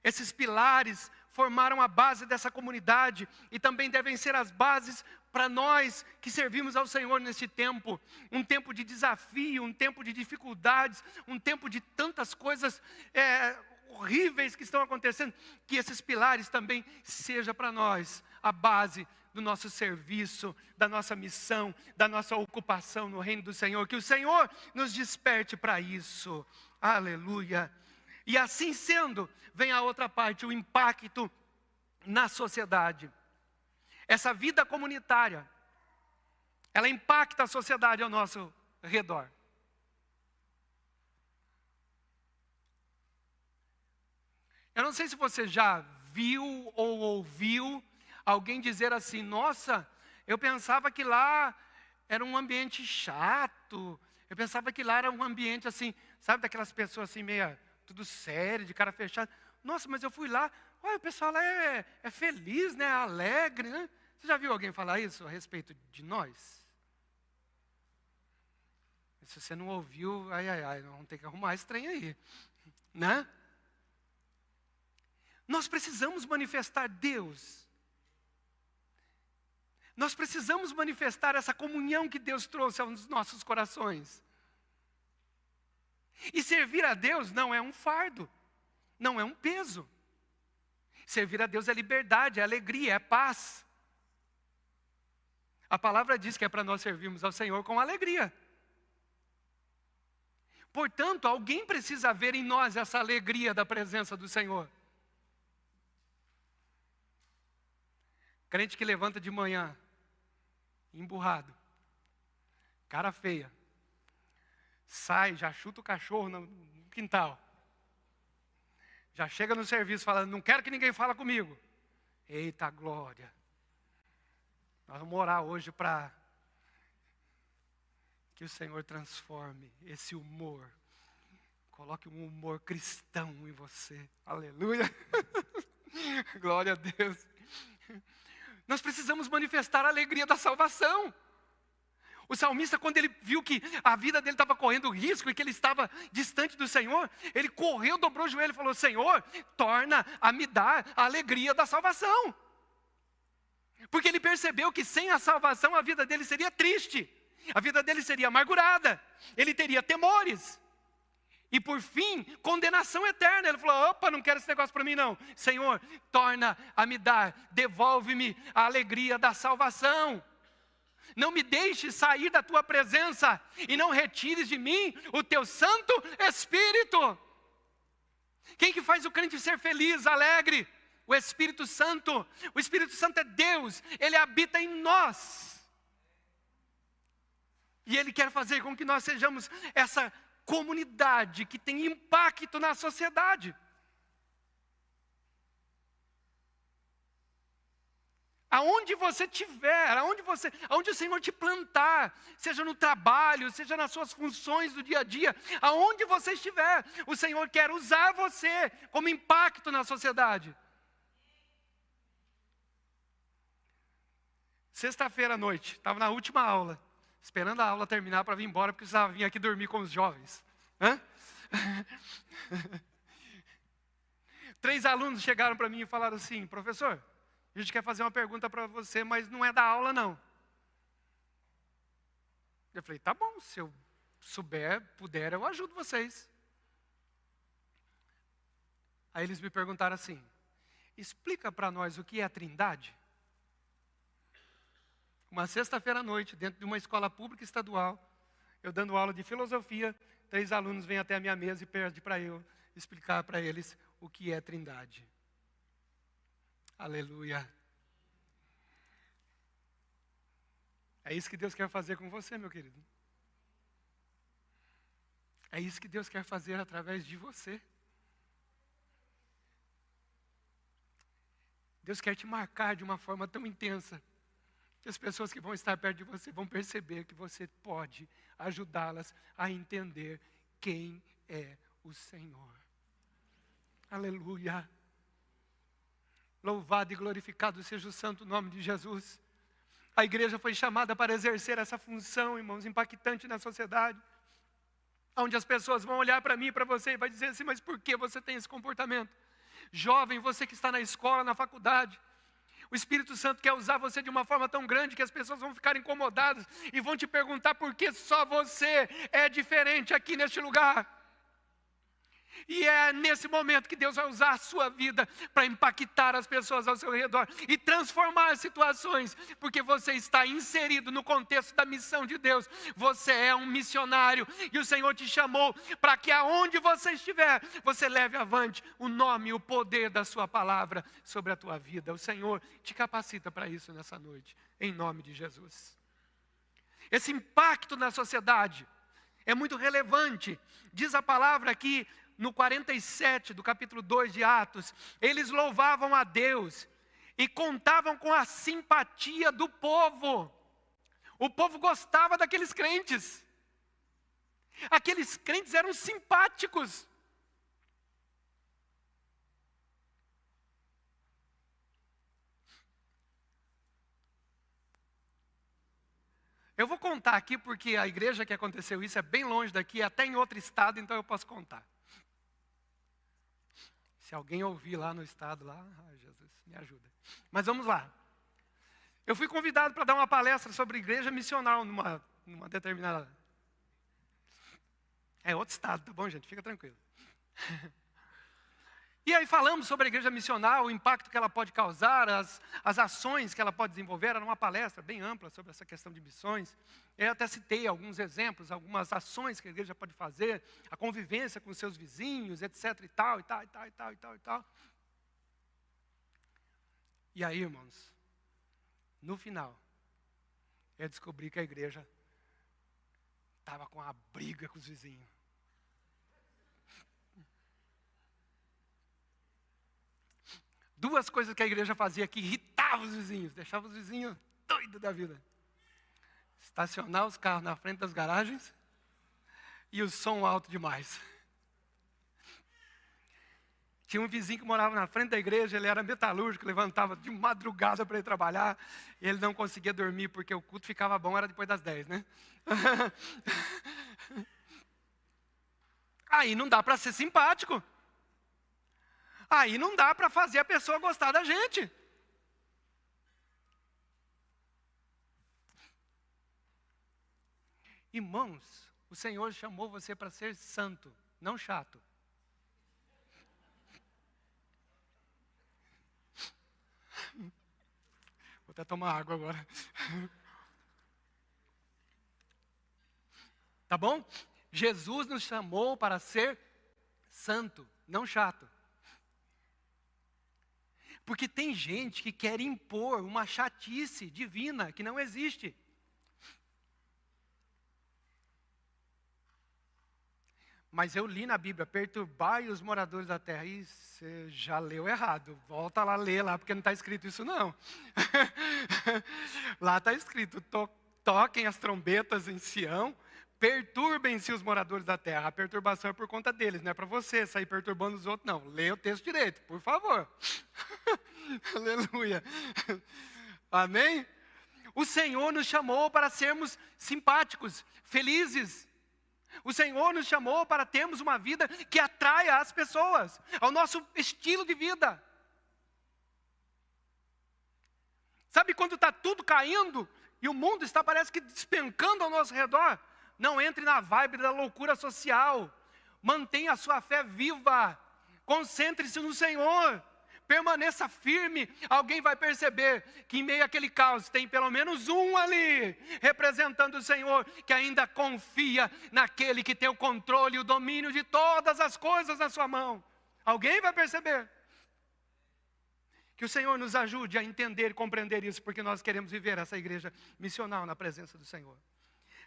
Speaker 1: Esses pilares formaram a base dessa comunidade e também devem ser as bases para nós que servimos ao Senhor neste tempo. Um tempo de desafio, um tempo de dificuldades, um tempo de tantas coisas horríveis que estão acontecendo. Que esses pilares também sejam para nós a base do nosso serviço, da nossa missão, da nossa ocupação no reino do Senhor. Que o Senhor nos desperte para isso. Aleluia. E assim sendo, vem a outra parte, o impacto na sociedade. Essa vida comunitária, ela impacta a sociedade ao nosso redor. Eu não sei se você já viu ou ouviu alguém dizer assim: nossa, eu pensava que lá era um ambiente chato, eu pensava que lá era um ambiente assim, sabe, daquelas pessoas assim, meio tudo sério, de cara fechada. Nossa, mas eu fui lá, olha, o pessoal lá é feliz, né, alegre, né? Você já viu alguém falar isso a respeito de nós? Se você não ouviu, vamos ter que arrumar esse trem aí, né? Nós precisamos manifestar Deus. Nós precisamos manifestar essa comunhão que Deus trouxe aos nossos corações. E servir a Deus não é um fardo, não é um peso. Servir a Deus é liberdade, é alegria, é paz. A palavra diz que é para nós servirmos ao Senhor com alegria. Portanto, alguém precisa ver em nós essa alegria da presença do Senhor. Crente que levanta de manhã, emburrado, cara feia, sai, já chuta o cachorro no quintal, já chega no serviço falando: não quero que ninguém fale comigo. Eita glória! Nós vamos orar hoje para que o Senhor transforme esse humor, coloque um humor cristão em você. Aleluia! Glória a Deus! Nós precisamos manifestar a alegria da salvação. O salmista, quando ele viu que a vida dele estava correndo risco e que ele estava distante do Senhor, ele correu, dobrou o joelho e falou: Senhor, torna a me dar a alegria da salvação. Porque ele percebeu que sem a salvação a vida dele seria triste, a vida dele seria amargurada, ele teria temores. E por fim, condenação eterna. Ele falou: opa, não quero esse negócio para mim não. Senhor, torna a me dar, devolve-me a alegria da salvação. Não me deixes sair da tua presença e não retires de mim o teu Santo Espírito. Quem que faz o crente ser feliz, alegre? O Espírito Santo. O Espírito Santo é Deus, Ele habita em nós. E Ele quer fazer com que nós sejamos essa comunidade que tem impacto na sociedade. Aonde você estiver, aonde o Senhor te plantar, seja no trabalho, seja nas suas funções do dia a dia, aonde você estiver, o Senhor quer usar você como impacto na sociedade. Sexta-feira à noite, estava na última aula, esperando a aula terminar para vir embora, porque precisava vir aqui dormir com os jovens. 3 alunos chegaram para mim e falaram assim: professor, a gente quer fazer uma pergunta para você, mas não é da aula não. Eu falei: tá bom, se eu souber, puder, eu ajudo vocês. Aí eles me perguntaram assim: explica para nós o que é a Trindade. Uma sexta-feira à noite, dentro de uma escola pública estadual, eu dando aula de filosofia, 3 alunos vêm até a minha mesa e pedem para eu explicar para eles o que é Trindade. Aleluia. É isso que Deus quer fazer com você, meu querido. É isso que Deus quer fazer através de você. Deus quer te marcar de uma forma tão intensa que as pessoas que vão estar perto de você vão perceber que você pode ajudá-las a entender quem é o Senhor. Aleluia. Louvado e glorificado seja o santo nome de Jesus. A igreja foi chamada para exercer essa função, irmãos, impactante na sociedade. Onde as pessoas vão olhar para mim e para você e vai dizer assim: mas por que você tem esse comportamento? Jovem, você que está na escola, na faculdade, o Espírito Santo quer usar você de uma forma tão grande que as pessoas vão ficar incomodadas e vão te perguntar por que só você é diferente aqui neste lugar. E é nesse momento que Deus vai usar a sua vida para impactar as pessoas ao seu redor e transformar situações, porque você está inserido no contexto da missão de Deus. Você é um missionário e o Senhor te chamou para que aonde você estiver, você leve avante o nome e o poder da sua palavra sobre a tua vida. O Senhor te capacita para isso nessa noite, em nome de Jesus. Esse impacto na sociedade é muito relevante. Diz a palavra aqui, no 47 do capítulo 2 de Atos, eles louvavam a Deus e contavam com a simpatia do povo. O povo gostava daqueles crentes. Aqueles crentes eram simpáticos. Eu vou contar aqui porque a igreja que aconteceu isso é bem longe daqui, até em outro estado, então eu posso contar. Se alguém ouvir lá no estado, lá, Jesus, me ajuda. Mas vamos lá. Eu fui convidado para dar uma palestra sobre igreja missional numa determinada... É outro estado, tá bom, gente? Fica tranquilo. E aí falamos sobre a igreja missional, o impacto que ela pode causar, as ações que ela pode desenvolver. Era uma palestra bem ampla sobre essa questão de missões. Eu até citei alguns exemplos, algumas ações que a igreja pode fazer, a convivência com seus vizinhos, etc. e tal, e tal, e tal, e tal, e tal, e tal. E aí, irmãos, no final, eu descobri que a igreja estava com uma briga com os vizinhos. Duas coisas que a igreja fazia que irritavam os vizinhos, deixava os vizinhos doidos da vida. Estacionar os carros na frente das garagens e o som alto demais. Tinha um vizinho que morava na frente da igreja, ele era metalúrgico, levantava de madrugada para ir trabalhar, e ele não conseguia dormir, porque o culto ficava bom, era depois das 10, né? Aí não dá para ser simpático. Aí não dá para fazer a pessoa gostar da gente. Irmãos, o Senhor chamou você para ser santo, não chato. Vou até tomar água agora. Tá bom? Jesus nos chamou para ser santo, não chato. Porque tem gente que quer impor uma chatice divina que não existe. Mas eu li na Bíblia, perturbai os moradores da terra. E você já leu errado. Volta lá, lê lá, porque não está escrito isso não. Lá está escrito, toquem as trombetas em Sião, perturbem-se os moradores da terra. A perturbação é por conta deles, não é para você sair perturbando os outros, não. Lê o texto direito, por favor. Aleluia. Amém? O Senhor nos chamou para sermos simpáticos, felizes. O Senhor nos chamou para termos uma vida que atraia as pessoas, ao nosso estilo de vida. Sabe quando está tudo caindo e o mundo está, parece que, despencando ao nosso redor? Não entre na vibe da loucura social. Mantenha a sua fé viva. Concentre-se no Senhor. Permaneça firme. Alguém vai perceber que em meio àquele caos tem pelo menos um ali, representando o Senhor, que ainda confia naquele que tem o controle e o domínio de todas as coisas na sua mão. Alguém vai perceber. Que o Senhor nos ajude a entender e compreender isso, porque nós queremos viver essa igreja missional na presença do Senhor.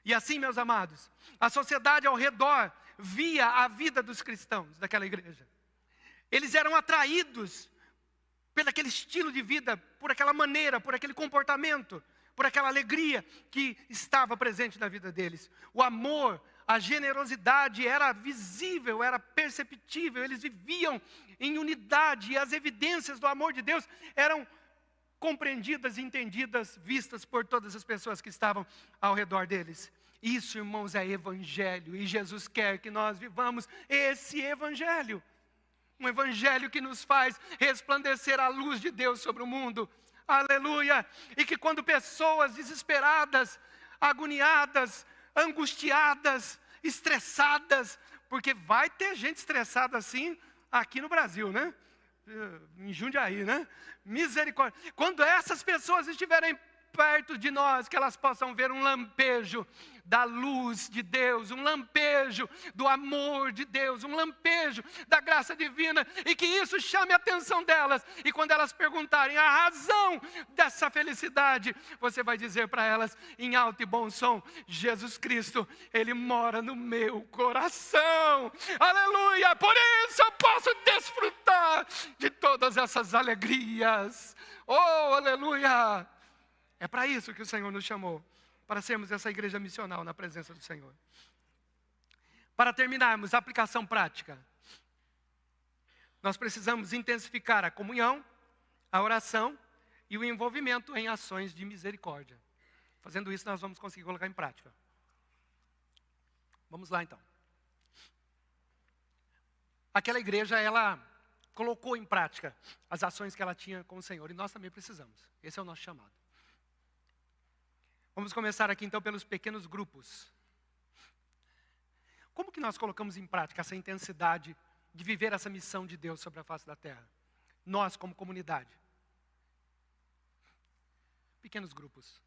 Speaker 1: E assim, meus amados, a sociedade ao redor via a vida dos cristãos daquela igreja. Eles eram atraídos por aquele estilo de vida, por aquela maneira, por aquele comportamento, por aquela alegria que estava presente na vida deles. O amor, a generosidade era visível, era perceptível, eles viviam em unidade e as evidências do amor de Deus eram compreendidas, entendidas, vistas por todas as pessoas que estavam ao redor deles. Isso, irmãos, é evangelho e Jesus quer que nós vivamos esse evangelho. Um evangelho que nos faz resplandecer a luz de Deus sobre o mundo. Aleluia! E que quando pessoas desesperadas, agoniadas, angustiadas, estressadas, porque vai ter gente estressada assim aqui no Brasil, né? Em Jundiaí, né? Misericórdia. Quando essas pessoas estiverem perto de nós, que elas possam ver um lampejo da luz de Deus, um lampejo do amor de Deus, um lampejo da graça divina, e que isso chame a atenção delas, e quando elas perguntarem a razão dessa felicidade, você vai dizer para elas em alto e bom som: Jesus Cristo, Ele mora no meu coração, aleluia, por isso eu posso desfrutar de todas essas alegrias, oh aleluia. É para isso que o Senhor nos chamou, para sermos essa igreja missional na presença do Senhor. Para terminarmos a aplicação prática, nós precisamos intensificar a comunhão, a oração e o envolvimento em ações de misericórdia. Fazendo isso, nós vamos conseguir colocar em prática. Vamos lá, então. Aquela igreja, ela colocou em prática as ações que ela tinha com o Senhor, e nós também precisamos. Esse é o nosso chamado. Vamos começar aqui então pelos pequenos grupos. Como que nós colocamos em prática essa intensidade de viver essa missão de Deus sobre a face da terra? Nós como comunidade. Pequenos grupos.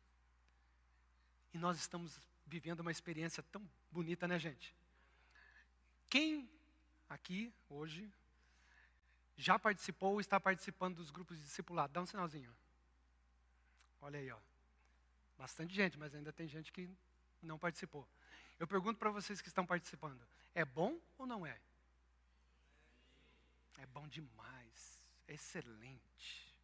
Speaker 1: E nós estamos vivendo uma experiência tão bonita, né, gente? Quem aqui hoje já participou ou está participando dos grupos de discipulado? Dá um sinalzinho. Olha aí, ó. Bastante gente, mas ainda tem gente que não participou. Eu pergunto para vocês que estão participando: é bom ou não é? É bom demais, é excelente.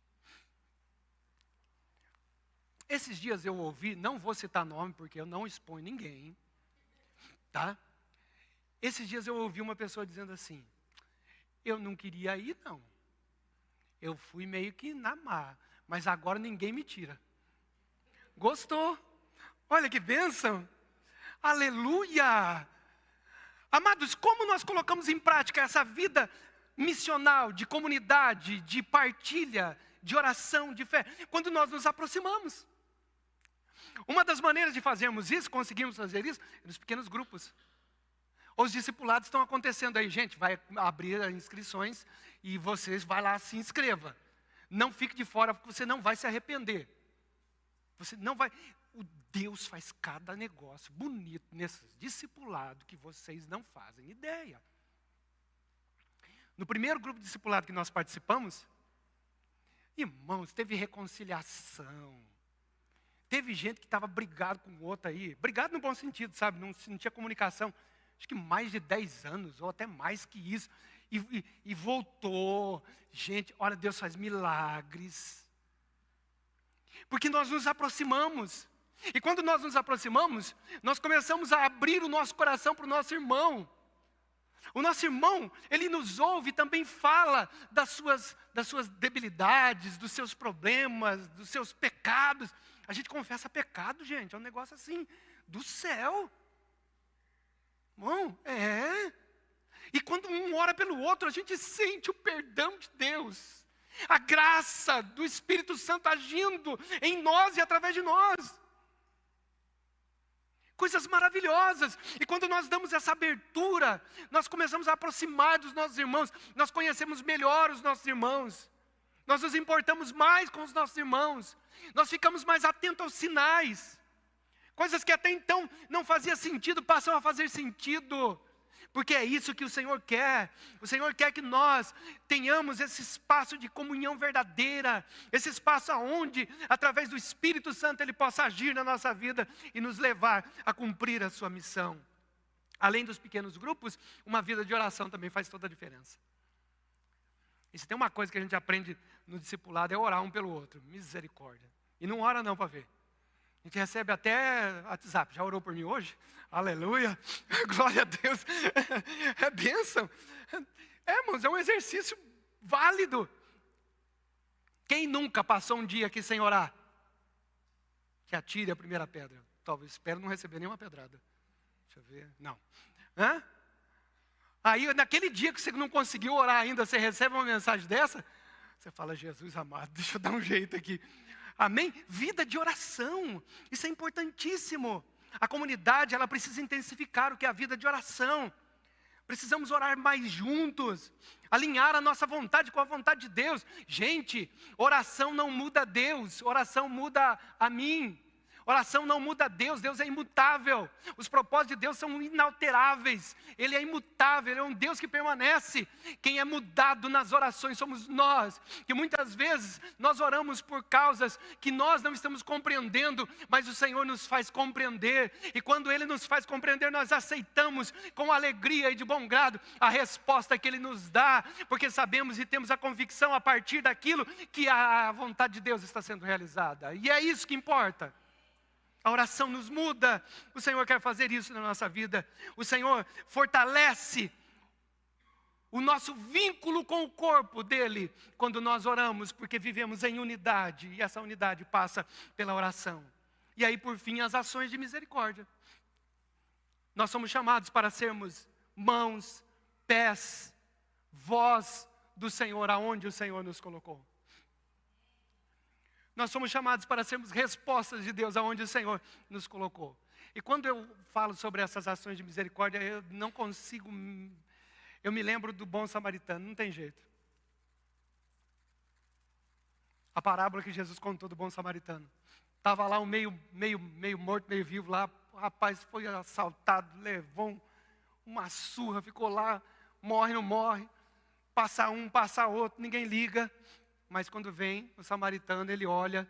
Speaker 1: Esses dias eu ouvi, não vou citar nome porque eu não exponho ninguém, tá? Esses dias eu ouvi uma pessoa dizendo assim: Eu não queria ir, não. Eu fui meio que na má, mas agora ninguém me tira. Gostou? Olha que bênção. Aleluia! Amados, como nós colocamos em prática essa vida missional, de comunidade, de partilha, de oração, de fé? Quando nós nos aproximamos. Uma das maneiras de fazermos isso, conseguimos fazer isso, é nos pequenos grupos. Os discipulados estão acontecendo aí, gente, vai abrir as inscrições e vocês vai lá, se inscreva. Não fique de fora, porque você não vai se arrepender. Você não vai... O Deus faz cada negócio bonito nesses discipulados que vocês não fazem ideia. No primeiro grupo de discipulado que nós participamos, irmãos, teve reconciliação. Teve gente que estava brigado com o outro aí. Brigado no bom sentido, sabe? Não tinha comunicação. Acho que mais de 10 anos, ou até mais que isso. E voltou. Gente, olha, Deus faz milagres. Porque nós nos aproximamos. E quando nós nos aproximamos, nós começamos a abrir o nosso coração para o nosso irmão. O nosso irmão, ele nos ouve e também fala das suas debilidades, dos seus problemas, dos seus pecados. A gente confessa pecado, gente, é um negócio assim, do céu. Irmão, E quando um ora pelo outro, a gente sente o perdão de Deus. A graça do Espírito Santo agindo em nós e através de nós. Coisas maravilhosas. E quando nós damos essa abertura, nós começamos a aproximar dos nossos irmãos. Nós conhecemos melhor os nossos irmãos. Nós nos importamos mais com os nossos irmãos. Nós ficamos mais atentos aos sinais. Coisas que até então não fazia sentido, passam a fazer sentido. Porque é isso que o Senhor quer. O Senhor quer que nós tenhamos esse espaço de comunhão verdadeira. Esse espaço onde, através do Espírito Santo, Ele possa agir na nossa vida e nos levar a cumprir a sua missão. Além dos pequenos grupos, uma vida de oração também faz toda a diferença. E se tem uma coisa que a gente aprende no discipulado é orar um pelo outro. Misericórdia. E não ora não para ver. A gente recebe até WhatsApp. Já orou por mim hoje? Aleluia. Glória a Deus. É bênção. Irmãos, é um exercício válido. Quem nunca passou um dia aqui sem orar? Que atire a primeira pedra. Talvez, espero não receber nenhuma pedrada. Deixa eu ver. Não. Aí, naquele dia que você não conseguiu orar ainda, você recebe uma mensagem dessa, você fala, Jesus amado, deixa eu dar um jeito aqui. Amém? Vida de oração, isso é importantíssimo. A comunidade, ela precisa intensificar o que é a vida de oração. Precisamos orar mais juntos, alinhar a nossa vontade com a vontade de Deus. Gente, oração não muda Deus, oração muda a mim. Oração não muda Deus, Deus é imutável. Os propósitos de Deus são inalteráveis. Ele é imutável, Ele é um Deus que permanece. Quem é mudado nas orações somos nós. Que muitas vezes nós oramos por causas que nós não estamos compreendendo, mas o Senhor nos faz compreender. E quando Ele nos faz compreender, nós aceitamos com alegria e de bom grado a resposta que Ele nos dá. Porque sabemos e temos a convicção a partir daquilo que a vontade de Deus está sendo realizada. E é isso que importa. A oração nos muda. O Senhor quer fazer isso na nossa vida. O Senhor fortalece o nosso vínculo com o corpo dEle quando nós oramos, porque vivemos em unidade. E essa unidade passa pela oração. E aí, por fim, as ações de misericórdia. Nós somos chamados para sermos mãos, pés, voz do Senhor, aonde o Senhor nos colocou. Nós somos chamados para sermos respostas de Deus aonde o Senhor nos colocou. E quando eu falo sobre essas ações de misericórdia, eu não consigo... Eu me lembro do bom samaritano, não tem jeito. A parábola que Jesus contou do bom samaritano. Estava lá um meio morto, meio vivo lá. O rapaz foi assaltado, levou uma surra, ficou lá, morre, não morre. Passa um, passa outro, ninguém liga. Mas quando vem o samaritano, ele olha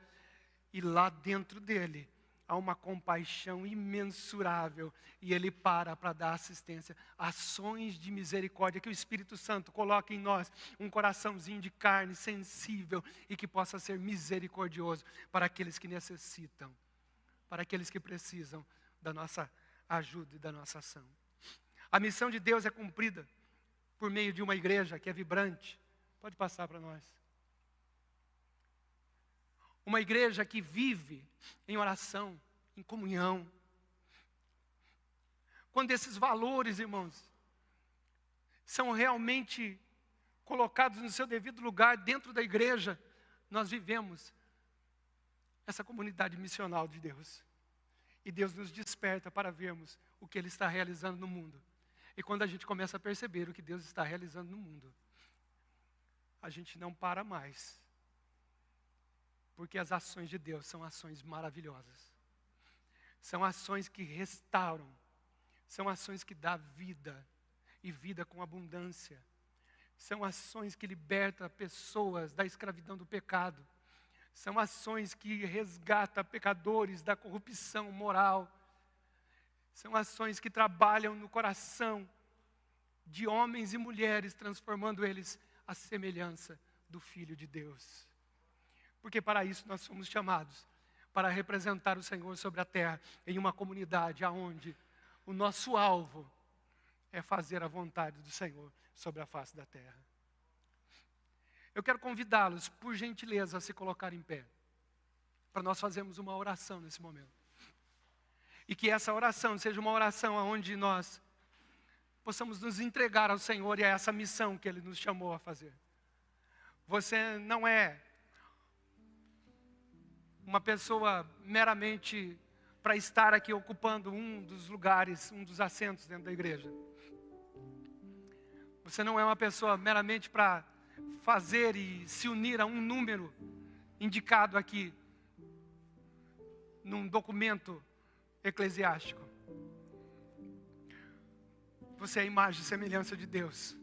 Speaker 1: e lá dentro dele há uma compaixão imensurável. E ele para dar assistência. Ações de misericórdia que o Espírito Santo coloca em nós. Um coraçãozinho de carne sensível e que possa ser misericordioso para aqueles que necessitam. Para aqueles que precisam da nossa ajuda e da nossa ação. A missão de Deus é cumprida por meio de uma igreja que é vibrante. Pode passar para nós. Uma igreja que vive em oração, em comunhão. Quando esses valores, irmãos, são realmente colocados no seu devido lugar dentro da igreja, nós vivemos essa comunidade missional de Deus. E Deus nos desperta para vermos o que Ele está realizando no mundo. E quando a gente começa a perceber o que Deus está realizando no mundo, a gente não para mais. Porque as ações de Deus são ações maravilhosas. São ações que restauram. São ações que dão vida. E vida com abundância. São ações que libertam pessoas da escravidão do pecado. São ações que resgatam pecadores da corrupção moral. São ações que trabalham no coração de homens e mulheres, transformando eles à semelhança do Filho de Deus. Porque para isso nós somos chamados, para representar o Senhor sobre a terra, em uma comunidade onde o nosso alvo é fazer a vontade do Senhor sobre a face da terra. Eu quero convidá-los, por gentileza, a se colocar em pé, para nós fazermos uma oração nesse momento. E que essa oração seja uma oração onde nós possamos nos entregar ao Senhor e a essa missão que Ele nos chamou a fazer. Você não é uma pessoa meramente para estar aqui ocupando um dos lugares, um dos assentos dentro da igreja. Você não é uma pessoa meramente para fazer e se unir a um número indicado aqui num documento eclesiástico. Você é a imagem e semelhança de Deus.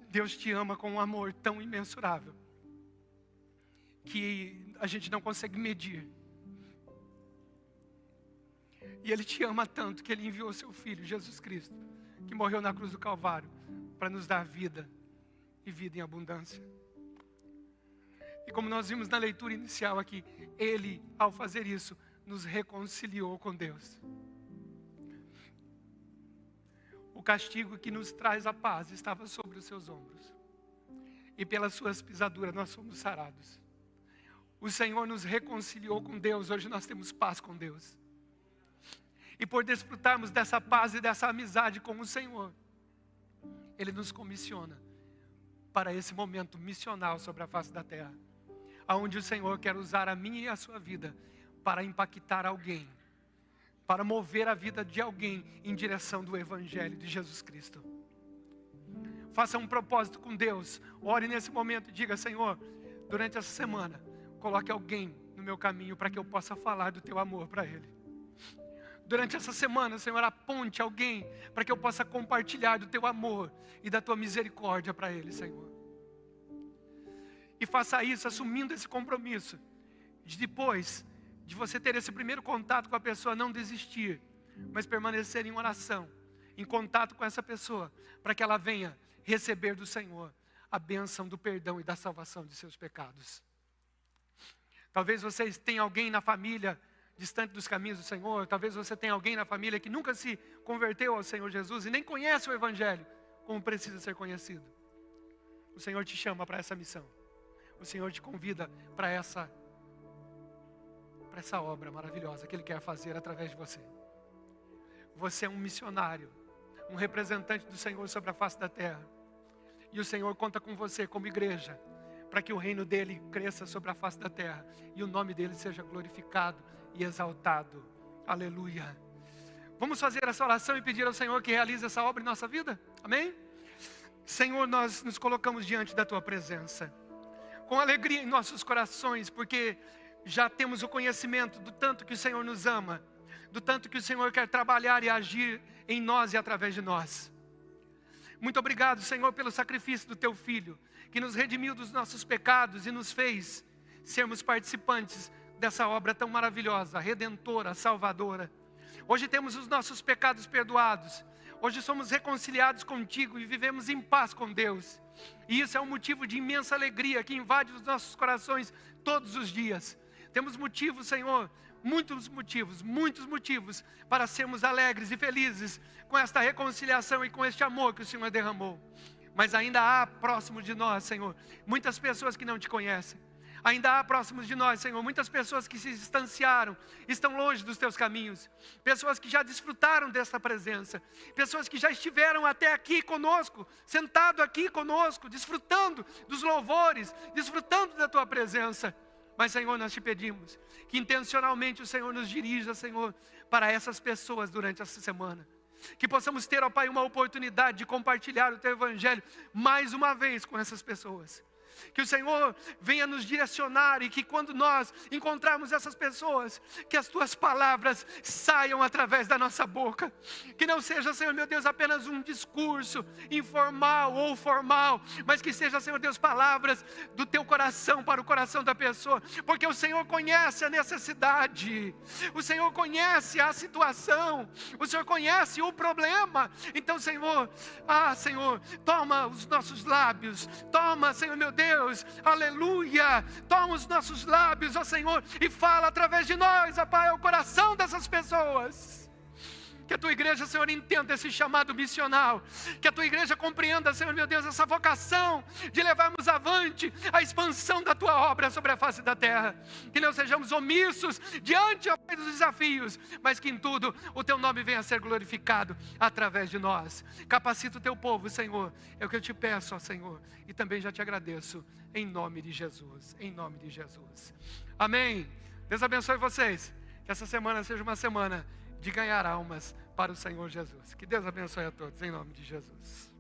Speaker 1: Deus te ama com um amor tão imensurável que a gente não consegue medir. E Ele te ama tanto que Ele enviou seu Filho, Jesus Cristo, que morreu na cruz do Calvário para nos dar vida e vida em abundância. E como nós vimos na leitura inicial aqui, Ele, ao fazer isso, nos reconciliou com Deus. O castigo que nos traz a paz estava sobre os seus ombros. E pelas suas pisaduras nós fomos sarados. O Senhor nos reconciliou com Deus, hoje nós temos paz com Deus. E por desfrutarmos dessa paz e dessa amizade com o Senhor, Ele nos comissiona para esse momento missional sobre a face da terra, aonde o Senhor quer usar a minha e a sua vida para impactar alguém, para mover a vida de alguém em direção do Evangelho de Jesus Cristo. Faça um propósito com Deus, ore nesse momento e diga: Senhor, durante essa semana, coloque alguém no meu caminho para que eu possa falar do teu amor para ele. Durante essa semana, Senhor, aponte alguém para que eu possa compartilhar do teu amor e da tua misericórdia para ele, Senhor. E faça isso assumindo esse compromisso de depois de você ter esse primeiro contato com a pessoa, não desistir, mas permanecer em oração, em contato com essa pessoa, para que ela venha receber do Senhor a bênção do perdão e da salvação de seus pecados. Talvez vocês tenham alguém na família distante dos caminhos do Senhor. Talvez você tenha alguém na família que nunca se converteu ao Senhor Jesus e nem conhece o Evangelho como precisa ser conhecido. O Senhor te chama para essa missão. O Senhor te convida para essa obra maravilhosa que Ele quer fazer através de você. Você é um missionário, um representante do Senhor sobre a face da terra. E o Senhor conta com você como igreja, para que o reino dEle cresça sobre a face da terra e o nome dEle seja glorificado e exaltado. Aleluia. Vamos fazer essa oração e pedir ao Senhor que realize essa obra em nossa vida? Amém? Senhor, nós nos colocamos diante da Tua presença, com alegria em nossos corações, porque já temos o conhecimento do tanto que o Senhor nos ama, do tanto que o Senhor quer trabalhar e agir em nós e através de nós. Muito obrigado, Senhor, pelo sacrifício do Teu Filho, que nos redimiu dos nossos pecados e nos fez sermos participantes dessa obra tão maravilhosa, redentora, salvadora. Hoje temos os nossos pecados perdoados. Hoje somos reconciliados contigo e vivemos em paz com Deus. E isso é um motivo de imensa alegria que invade os nossos corações todos os dias. Temos motivos, Senhor, muitos motivos para sermos alegres e felizes com esta reconciliação e com este amor que o Senhor derramou. Mas ainda há próximo de nós, Senhor, muitas pessoas que não te conhecem. Ainda há próximos de nós, Senhor, muitas pessoas que se distanciaram, estão longe dos teus caminhos. Pessoas que já desfrutaram desta presença. Pessoas que já estiveram até aqui conosco, sentado aqui conosco, desfrutando dos louvores, desfrutando da tua presença. Mas, Senhor, nós te pedimos que intencionalmente o Senhor nos dirija, Senhor, para essas pessoas durante essa semana. Que possamos ter, ó Pai, uma oportunidade de compartilhar o teu evangelho mais uma vez com essas pessoas. Que o Senhor venha nos direcionar e que quando nós encontrarmos essas pessoas, que as tuas palavras saiam através da nossa boca. Que não seja, Senhor meu Deus, apenas um discurso informal ou formal, mas que seja, Senhor Deus, palavras do teu coração para o coração da pessoa. Porque o Senhor conhece a necessidade, o Senhor conhece a situação, o Senhor conhece o problema. Então, Senhor, Senhor, toma os nossos lábios, toma, Senhor meu Deus, aleluia, toma os nossos lábios, ó Senhor, e fala através de nós, ó Pai, ao coração dessas pessoas. Que a tua igreja, Senhor, entenda esse chamado missional. Que a tua igreja compreenda, Senhor meu Deus, essa vocação de levarmos avante a expansão da tua obra sobre a face da terra. Que não sejamos omissos diante dos desafios, mas que em tudo o teu nome venha a ser glorificado através de nós. Capacita o teu povo, Senhor. É o que eu te peço, ó Senhor. E também já te agradeço em nome de Jesus. Em nome de Jesus. Amém. Deus abençoe vocês. Que essa semana seja uma semana de ganhar almas para o Senhor Jesus. Que Deus abençoe a todos, em nome de Jesus.